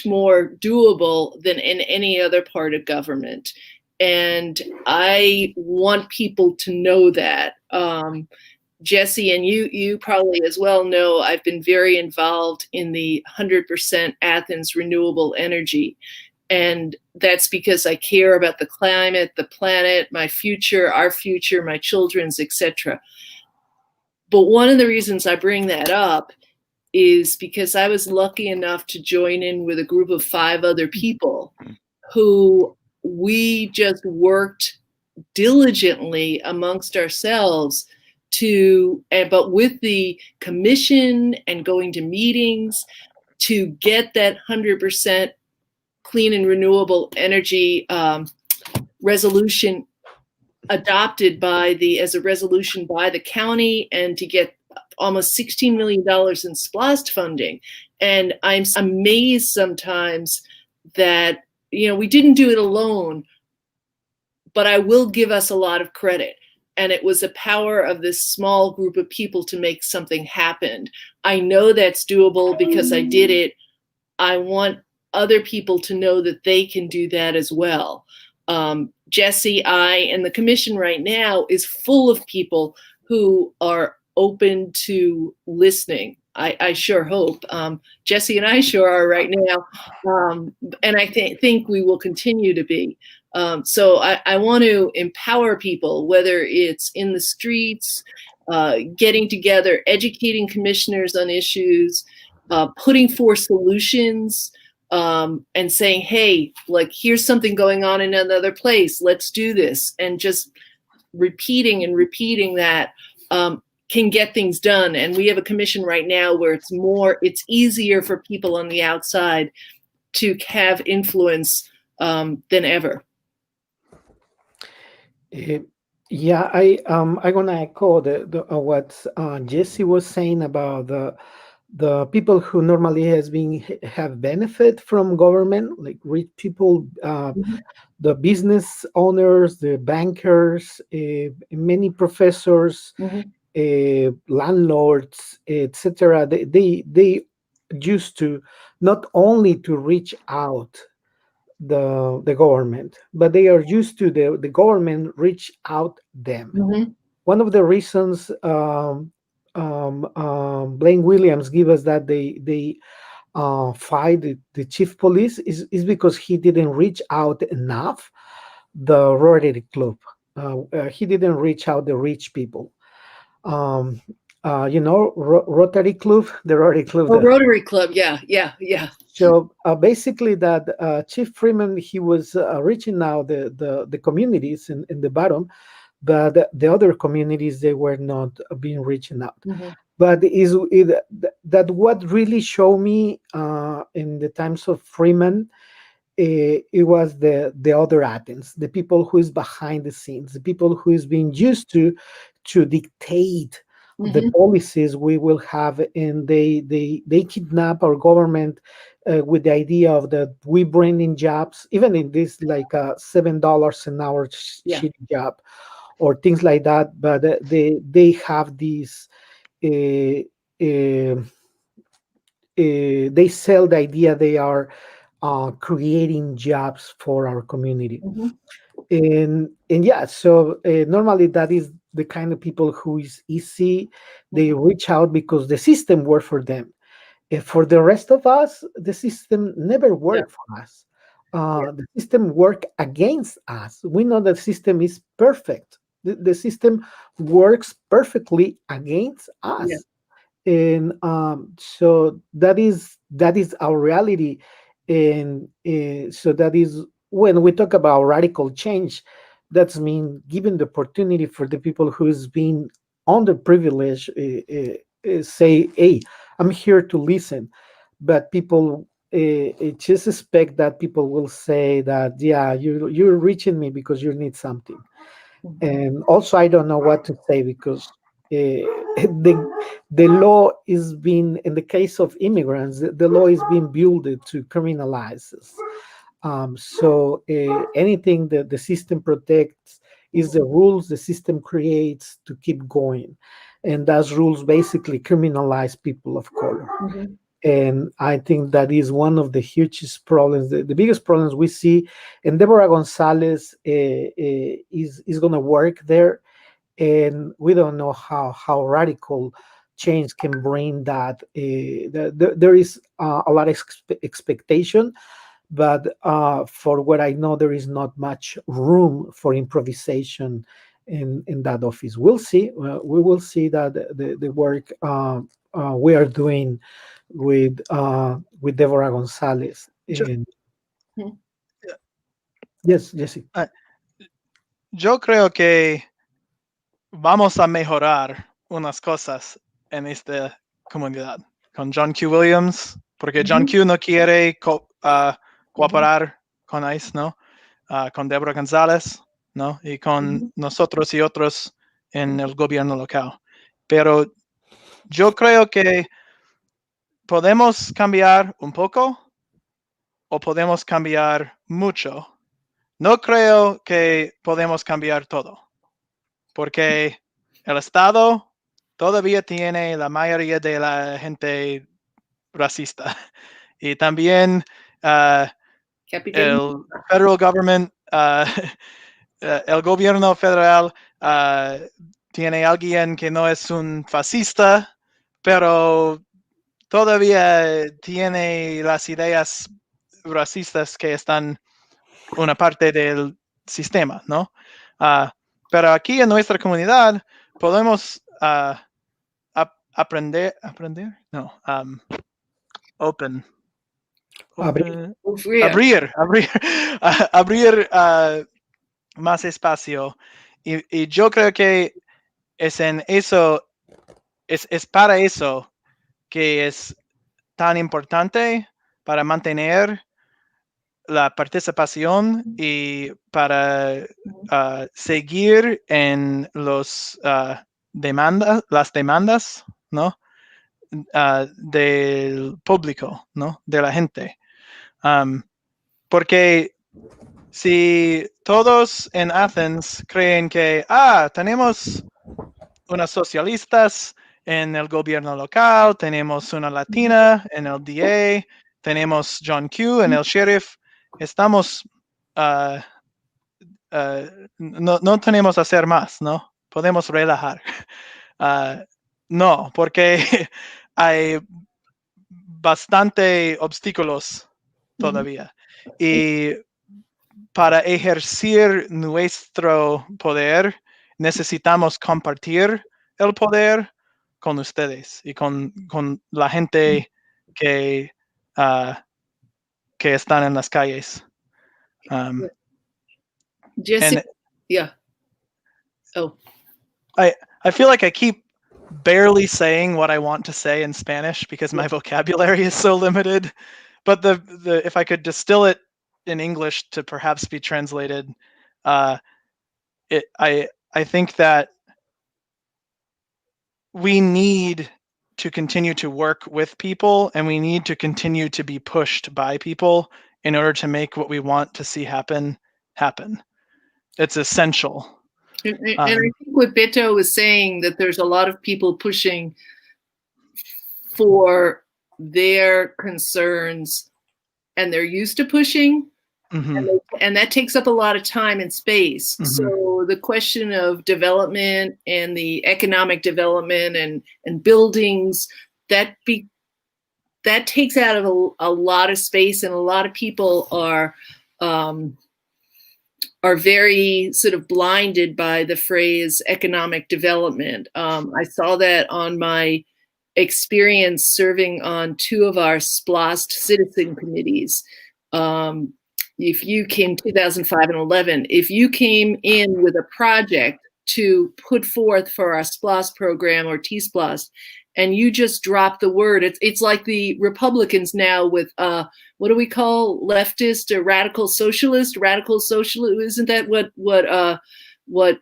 more doable than in any other part of government. And I want people to know that. Jesse, and you probably as well know, I've been very involved in the 100% Athens renewable energy. And that's because I care about the climate, the planet, my future, our future, my children's, etc. But one of the reasons I bring that up is because I was lucky enough to join in with a group of 5 other people who we just worked diligently amongst ourselves but with the commission and going to meetings to get that 100% clean and renewable energy resolution adopted as a resolution by the county, and to get almost $16 million in SPLOST funding. And I'm amazed sometimes that, we didn't do it alone, but I will give us a lot of credit. And it was the power of this small group of people to make something happen. I know that's doable because I did it. I want other people to know that they can do that as well. Jesse, and the commission right now is full of people who are open to listening. I sure hope. Jesse and I sure are right now. And I think we will continue to be. So I want to empower people, whether it's in the streets, getting together, educating commissioners on issues, putting forth solutions, and saying, hey, here's something going on in another place. Let's do this. And just repeating that can get things done. And we have a commission right now where it's easier for people on the outside to have influence than ever. Yeah, I'm gonna echo what Jesse was saying about the people who normally have benefit from government, like rich people, the business owners, the bankers, many professors, landlords, etc. They used to not only to reach out the government, but they are used to the government reach out them. Mhm. One of the reasons Blaine Williams give us that they fight the chief police is because he didn't reach out enough the Rotary Club. He didn't reach out the rich people. Um, Rotary Club, the Rotary Club. Oh, Rotary Club. Yeah. So basically, that Chief Freeman, he was reaching out the communities in the bottom, but the other communities, they were not being reaching out. Mhm. But that what really showed me in the times of Freeman, it was the other Athens, the people who is behind the scenes, the people who is being used to dictate the Mhm. policies we will have, and they kidnap our government with the idea of that we bring in jobs, even in this like $7 an hour Yeah. shitty job or things like that. But they have these. Uh, uh, they sell the idea they are creating jobs for our community. Mhm. And yeah, so normally that is the kind of people who is easy. They reach out because the system works for them. For the rest of us, the system never worked for us. The system worked against us. We know the system is perfect. The system works perfectly against us. Yeah. And so that is our reality. And so that is when we talk about radical change, that's mean giving the opportunity for the people who's been underprivileged, say, hey, I'm here to listen. But people just expect that people will say that, yeah, you're reaching me because you need something. And also, I don't know what to say because the law is being, in the case of immigrants, the law is being built to criminalize us. So anything that the system protects is the rules the system creates to keep going, and those rules basically criminalize people of color. Mhm. And I think that is one of the hugest problems, the biggest problems we see. And Deborah Gonzalez is going to work there, and we don't know how radical change can bring that. There is a lot of expectation, but for what I know, there is not much room for improvisation in that office. We'll see. We will see that the work we are doing with Deborah Gonzalez. Yo, And yes, Jesse. yo creo que vamos a mejorar unas cosas en esta comunidad con John Q. Williams, porque John Q. no quiere cooperar con ICE, ¿no? Con Deborah González, ¿no? Y con nosotros y otros en el gobierno local. Pero yo creo que podemos cambiar un poco o podemos cambiar mucho. No creo que podemos cambiar todo, porque el Estado todavía tiene la mayoría de la gente racista. Y también el federal government, el gobierno federal tiene alguien que no es un fascista, pero todavía tiene las ideas racistas que están una parte del sistema, ¿no? Pero aquí en nuestra comunidad podemos aprender, no, abrir más espacio. Y yo creo que es en eso, es para eso que es tan importante para mantener la participación y para seguir en las demandas, ¿no? Del público, ¿no? De la gente. Porque si todos en Athens creen que, tenemos unas socialistas en el gobierno local, tenemos una latina en el DA, tenemos John Q en el sheriff, estamos, no tenemos que hacer más, ¿no? Podemos relajar. No, porque hay bastante obstáculos todavía. Y para ejercer nuestro poder, necesitamos compartir el poder con ustedes y con la gente que están en las calles. Jesse, yeah. Oh. I feel like I keep barely saying what I want to say in Spanish because my vocabulary is so limited. But if I could distill it in English to perhaps be translated, I think that we need to continue to work with people, and we need to continue to be pushed by people in order to make what we want to see happen. It's essential. And I think what Beto was saying, that there's a lot of people pushing for their concerns, and they're used to pushing, and that takes up a lot of time and space. So the question of development and the economic development and buildings, that takes out of a lot of space, and a lot of people are very sort of blinded by the phrase economic development. I saw that on my experience serving on 2 of our SPLOST citizen committees. If you came 2005 and 11, if you came in with a project to put forth for our SPLOST program or T-SPLOST, and you just drop the word, it's like the Republicans now with what do we call leftist or radical socialist? Isn't that what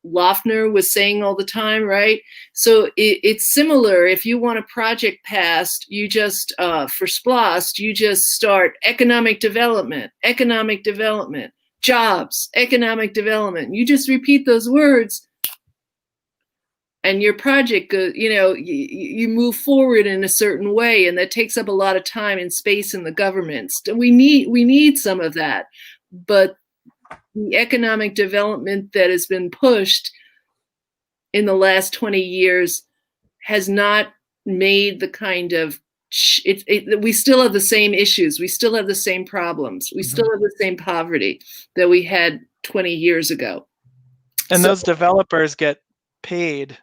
Loeffner was saying all the time, right? So it's similar. If you want a project passed, you just for SPLOST, you just start economic development, jobs, economic development. You just repeat those words, and your project, you move forward in a certain way, and that takes up a lot of time and space in the government. We need some of that, but the economic development that has been pushed in the last 20 years has not made the kind of we still have the same issues, we still have the same problems, we still have the same poverty that we had 20 years ago. And those developers get paid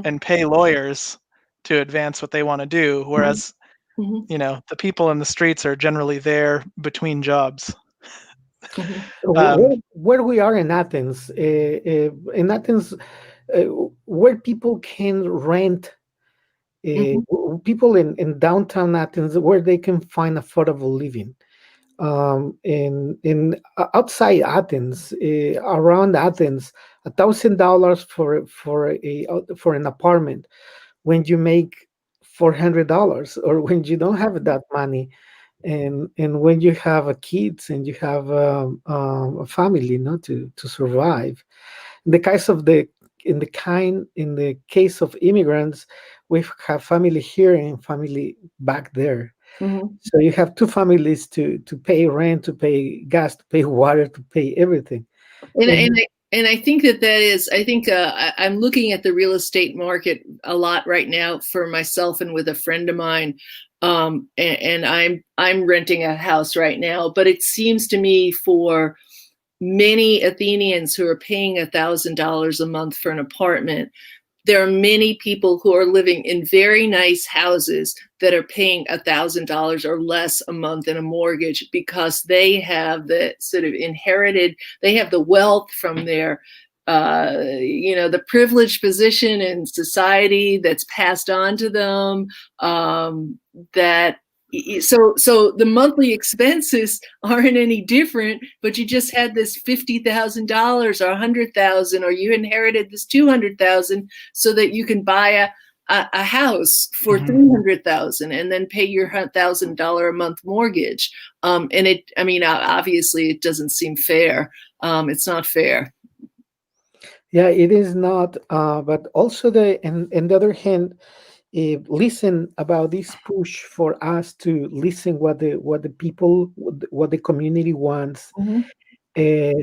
and pay lawyers to advance what they want to do, whereas the people in the streets are generally there between jobs. Where we are in Athens, where people can rent, people in downtown Athens, where they can find affordable living. In outside Athens, around Athens, $1,000 for an apartment when you make $400, or when you don't have that money, and when you have kids and you have a family, to survive. In the case of immigrants, we have family here and family back there. So you have 2 families to pay rent, to pay gas, to pay water, to pay everything. And I think that is, I'm looking at the real estate market a lot right now for myself and with a friend of mine. And I'm renting a house right now, but it seems to me for many Athenians who are paying $1,000 a month for an apartment, there are many people who are living in very nice houses that are paying $1,000 or less a month in a mortgage, because they have the sort of inherited, they have the wealth from their, the privileged position in society that's passed on to them, so the monthly expenses aren't any different, but you just had this $50,000 or $100,000, or you inherited this $200,000 so that you can buy a house for $300,000 and then pay your $1,000 a month mortgage. Obviously it doesn't seem fair. It's not fair. Yeah, it is not. But also on the other hand, listen about this push for us to listen what the people, what the community wants.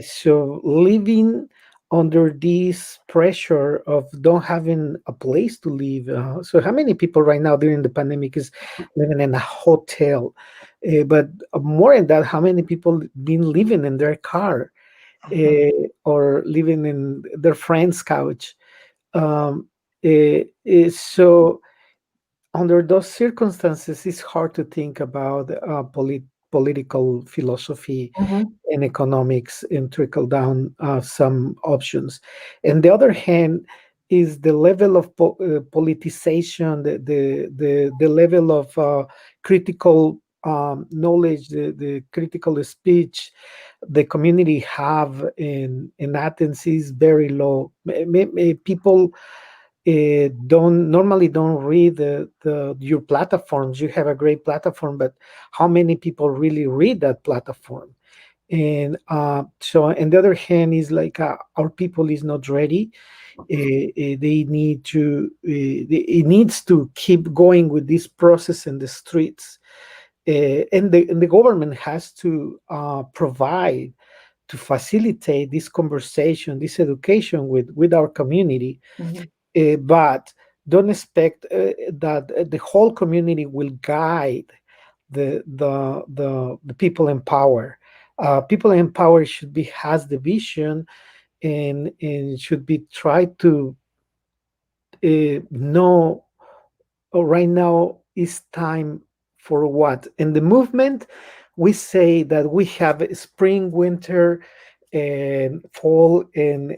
So living under this pressure of don't having a place to live. So how many people right now during the pandemic is living in a hotel? But more than that, how many people been living in their car or living in their friend's couch? Um, so under those circumstances, it's hard to think about political philosophy and economics and trickle down some options. And the other hand is the level of politicization, the level of critical knowledge, the critical speech the community have in Athens is very low. People don't read your platforms. You have a great platform, but how many people really read that platform? And so on the other hand is like our people is not ready. They need to it needs to keep going with this process in the streets. And the government has to provide to facilitate this conversation, this education with our community. But don't expect that the whole community will guide the people in power. People in power should be has the vision and should be try to know right now is time for what. In the movement, we say that we have spring, winter, and fall, and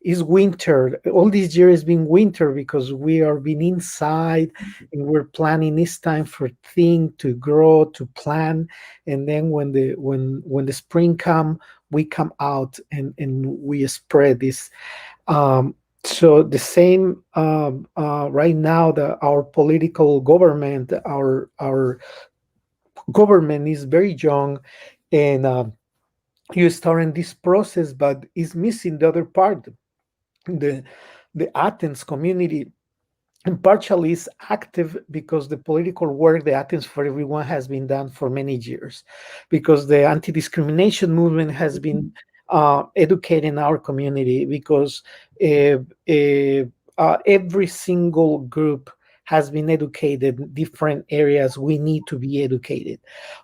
is winter. All these years been winter because we are being inside and we're planning. It's time for thing to grow, to plant, and then when the spring come, we come out and we spread this. So the same right now, our political government, our government is very young, and you start in this process, but is missing the other part. The the Athens community and partially is active because the political work, the Athens for Everyone, has been done for many years, because the anti-discrimination movement has been educating our community, because uh, uh, every single group has been educated in different areas. We need to be educated.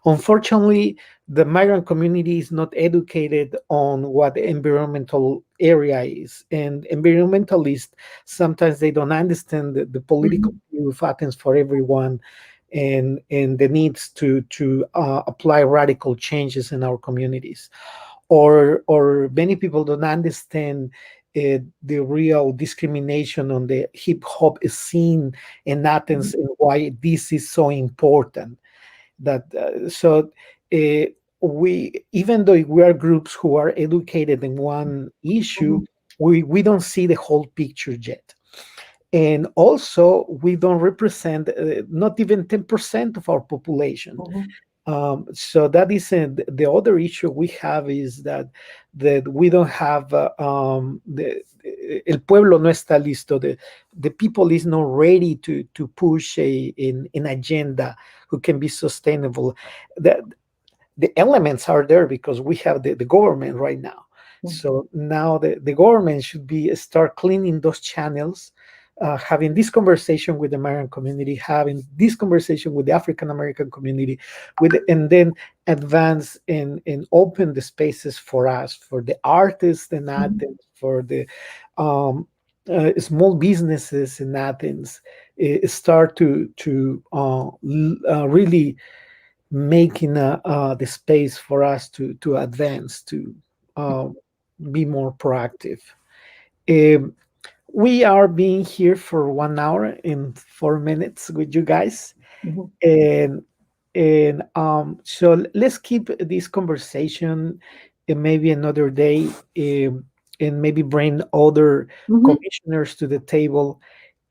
Unfortunately, the migrant community is not educated on what the environmental area is, and environmentalists sometimes they don't understand the political view of Athens for Everyone, and the needs to apply radical changes in our communities, or many people don't understand the real discrimination on the hip hop scene in Athens and why this is so important. That so we, even though we are groups who are educated in one issue, we don't see the whole picture yet. And also we don't represent not even 10% of our population. So that is the other issue we have, is that we don't have el pueblo no está listo. The people is not ready to push an agenda who can be sustainable. The elements are there because we have the government right now. So now the government should be start cleaning those channels, having this conversation with the American community, having this conversation with the African American community, and then advance and open the spaces for us, for the artists in Athens, for the small businesses in Athens, start to really making the space for us to advance, to be more proactive. Um, we are being here for 1 hour and 4 minutes with you guys, and so let's keep this conversation maybe another day, and maybe bring other commissioners to the table.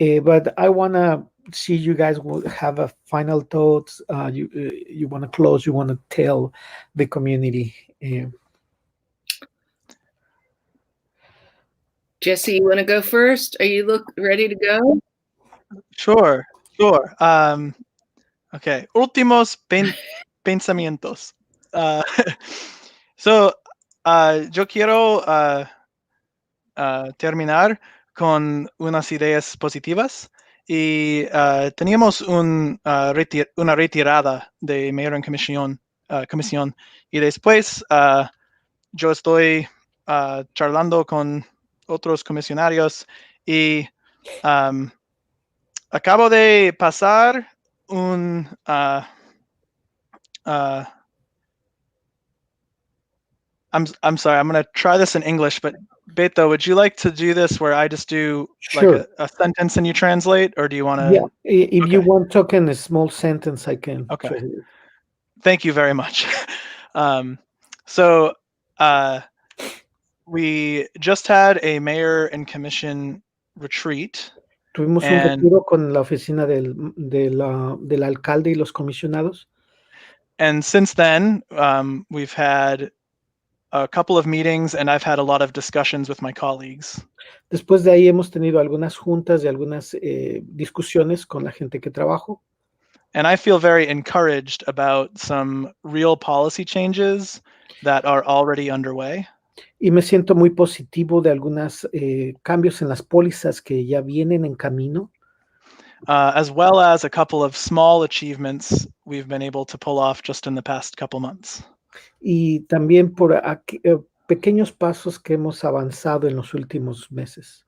But I want to see you guys will have a final thoughts. You want to close? You want to tell the community? Jesse, you want to go first? Are you ready to go? Sure. Okay, últimos pensamientos. So, yo quiero terminar con unas ideas positivas y teníamos una retirada de mayor en comisión y después yo estoy charlando con otros comisionarios y acabo de pasar un I'm sorry, I'm going to try this in English, but Beto, would you like to do this where I just do like Sure. a sentence and you translate, or do you want to? Yeah, if you Okay. want to talk in a small sentence, I can. Okay. translate. Thank you very much. So we just had a mayor and commission retreat. Tuvimos un retiro con la oficina del alcalde y los comisionados. And since then, we've had a couple of meetings and I've had a lot of discussions with my colleagues. Después de ahí hemos tenido algunas juntas y algunas discusiones con la gente que trabajo. And I feel very encouraged about some real policy changes that are already underway. Y me siento muy positivo de algunos cambios en las pólizas que ya vienen en camino. As well as a couple of small achievements we've been able to pull off just in the past couple months. Y también por pequeños pasos que hemos avanzado en los últimos meses.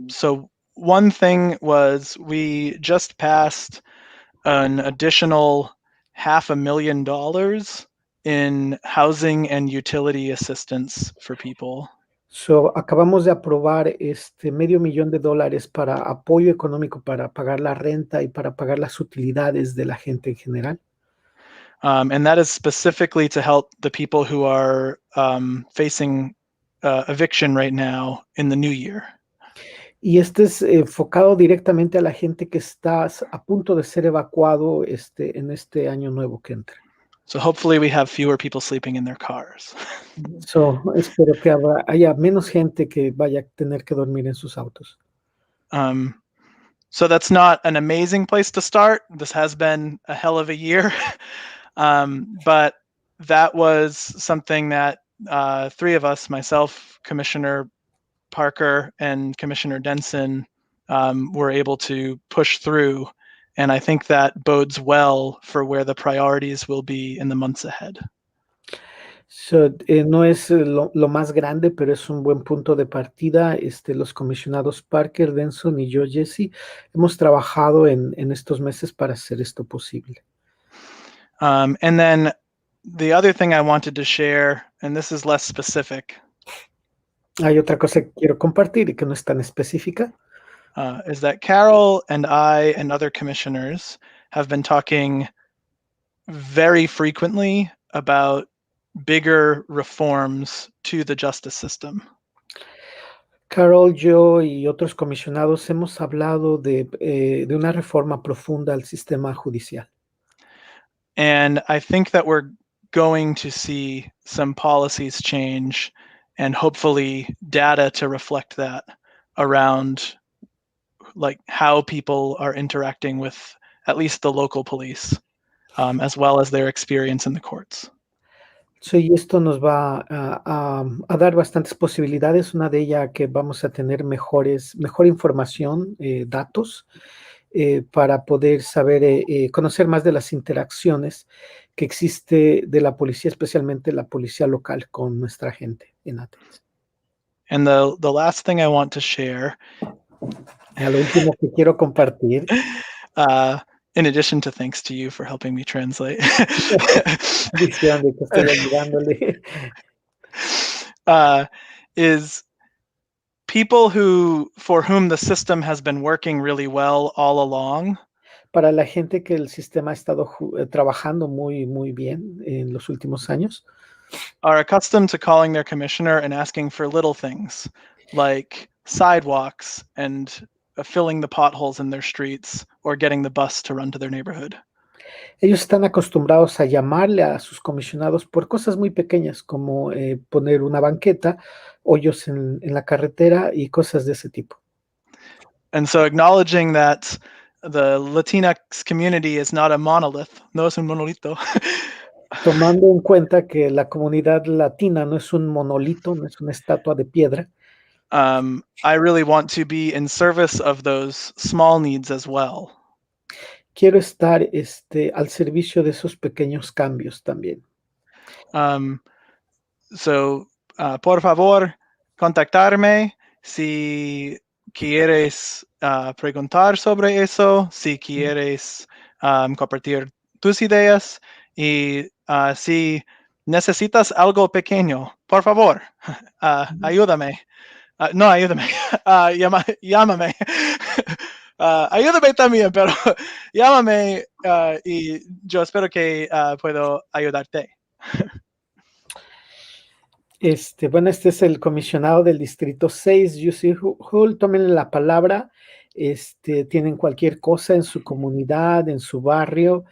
So one thing was we just passed an additional $500,000 in housing and utility assistance for people. So, acabamos de aprobar $500,000 para apoyo económico para pagar la renta y para pagar las utilidades de la gente en general. And that is specifically to help the people who are facing eviction right now in the new year. Y es enfocado directamente a la gente que está a punto de ser evacuado en este año nuevo que entra. So hopefully we have fewer people sleeping in their cars. So, espero que haya menos gente que vaya a tener que dormir en sus autos. So that's not an amazing place to start. This has been a hell of a year. But that was something that three of us, myself, Commissioner Parker, and Commissioner Denson, were able to push through. And I think that bodes well for where the priorities will be in the months ahead. So, no es lo más grande, pero es un buen punto de partida. Los comisionados Parker, Denson y yo, Jesse, hemos trabajado en estos meses para hacer esto posible. And then the other thing I wanted to share, and this is less specific. Hay otra cosa que quiero compartir y que no es tan específica. Is that Carol and I and other commissioners have been talking very frequently about bigger reforms to the justice system. Carol, yo y otros comisionados hemos hablado de una reforma profunda al sistema judicial. And I think that we're going to see some policies change and hopefully data to reflect that around like how people are interacting with at least the local police, as well as their experience in the courts. Sí, y esto nos va a dar bastantes posibilidades. Una de ellas que vamos a tener mejor información, datos, para poder saber, conocer más de las interacciones que existe de la policía, especialmente la policía local con nuestra gente en Athens. And the last thing I want to share, Lo último que quiero compartir, in addition to thanks to you for helping me translate, diciendo que estoy ayudándole, is people for whom the system has been working really well all along. Para la gente que el sistema ha estado trabajando muy, muy bien en los últimos años, are accustomed to calling their commissioner and asking for little things like sidewalks and filling the potholes in their streets or getting the bus to run to their neighborhood. Ellos están acostumbrados a llamarle a sus comisionados por cosas muy pequeñas como poner una banqueta, hoyos en la carretera y cosas de ese tipo. And so acknowledging that the Latinx community is not a monolith, no es un monolito. Tomando en cuenta que la comunidad latina no es un monolito, no es una estatua de piedra, I really want to be in service of those small needs as well. quiero estar al servicio de esos pequeños cambios también. So, por favor, contactarme si quieres preguntar sobre eso, si quieres compartir tus ideas y si necesitas algo pequeño, por favor, ayúdame. No, ayúdame. Llámame. Ayúdame también, pero llámame y yo espero que puedo ayudarte. Bueno, este es el comisionado del distrito 6, UC Houle. Tómenle la palabra. Tienen cualquier cosa en su comunidad, en su barrio,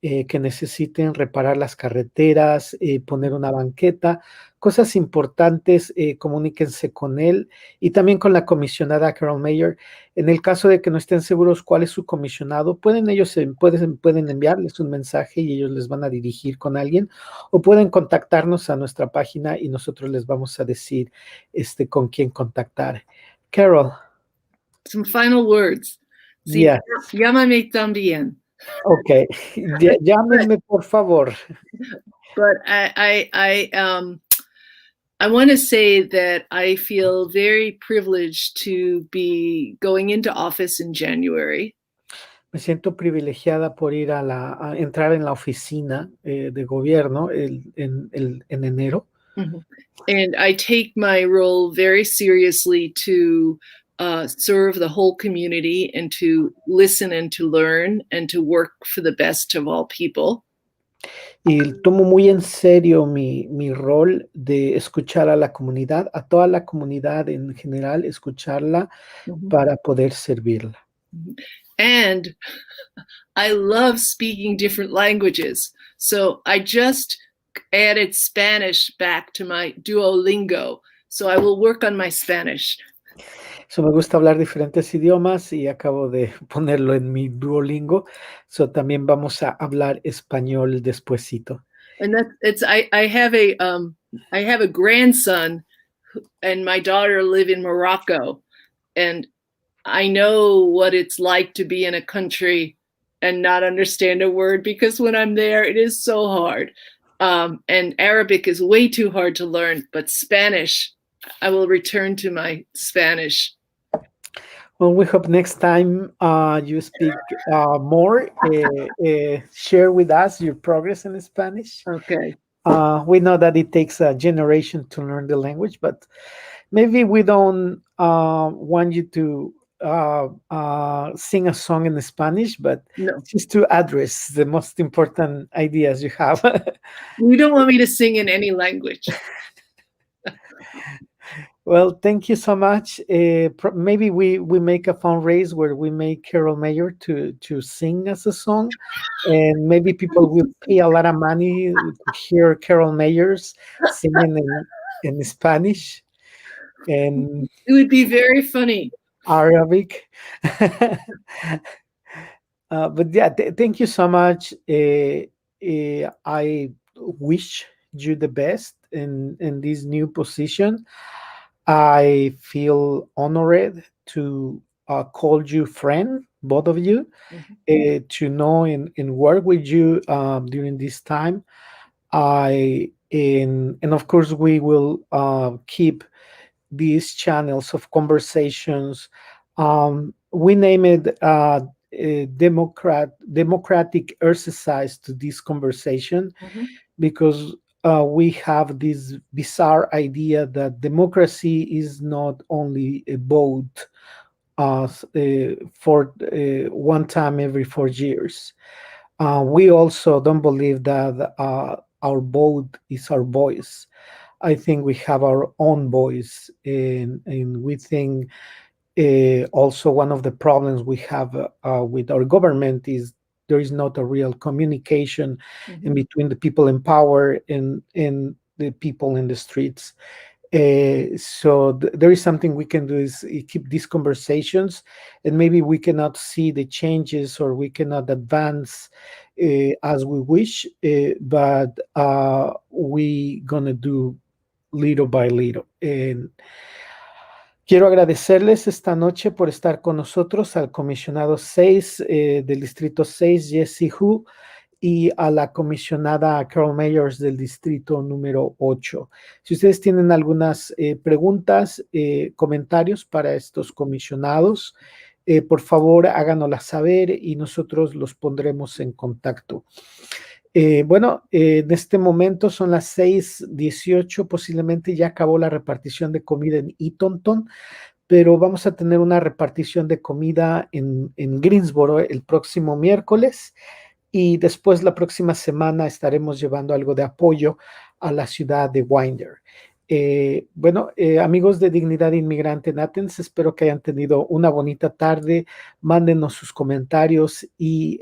que necesiten reparar las carreteras, poner una banqueta, cosas importantes, comuníquense con él y también con la comisionada Carol Mayer. En el caso de que no estén seguros cuál es su comisionado, pueden enviarles un mensaje y ellos les van a dirigir con alguien, o pueden contactarnos a nuestra página y nosotros les vamos a decir con quién contactar. Carol. Some final words. Sí, Yes. Llámame también. Okay, llámenme por favor. But I want to say that I feel very privileged to be going into office in January. Me siento privilegiada por ir a entrar en la oficina de gobierno en enero. Mm-hmm. And I take my role very seriously to serve the whole community and to listen and to learn and to work for the best of all people. Y tomo muy en serio mi rol de escuchar a la comunidad, a toda la comunidad en general, escucharla para poder servirla. And I love speaking different languages. So I just added Spanish back to my Duolingo. So I will work on my Spanish. So, me gusta hablar diferentes idiomas y acabo de ponerlo en mi Duolingo. So, también vamos a hablar español despuesito. And I have a grandson and my daughter live in Morocco, and I know what it's like to be in a country and not understand a word, because when I'm there, it is so hard. And Arabic is way too hard to learn, but Spanish, I will return to my Spanish. Well, we hope next time you speak more, share with us your progress in Spanish. Okay. We know that it takes a generation to learn the language, but maybe we don't want you to sing a song in Spanish, but no, just to address the most important ideas you have. You don't want me to sing in any language. Well, thank you so much. Maybe we make a fundraise where we make Carol Mayer to sing as a song, and maybe people will pay a lot of money to hear Carol Mayer's singing in Spanish. And it would be very funny. Arabic. But yeah, thank you so much. I wish you the best in this new position. I feel honored to call you friend, both of you, to know and work with you during this time. And of course, we will keep these channels of conversations. We name it a democratic exercise to this conversation, because we have this bizarre idea that democracy is not only a vote for one time every 4 years. We also don't believe that our vote is our voice. I think we have our own voice, and we think also one of the problems we have with our government is there is not a real communication in between the people in power and the people in the streets. So there is something we can do is keep these conversations, and maybe we cannot see the changes or we cannot advance as we wish, but we gonna do little by little. And quiero agradecerles esta noche por estar con nosotros al comisionado 6 del distrito 6, Jesse Houle, y a la comisionada Carol Mayers del distrito número 8. Si ustedes tienen algunas preguntas, comentarios para estos comisionados, por favor háganoslas saber y nosotros los pondremos en contacto. Bueno, en este momento son las 6:18, posiblemente ya acabó la repartición de comida en Eatonton, pero vamos a tener una repartición de comida en Greensboro el próximo miércoles. Y después la próxima semana estaremos llevando algo de apoyo a la ciudad de Winder. Bueno, amigos de Dignidad Inmigrante en Athens, espero que hayan tenido una bonita tarde. Mándenos sus comentarios y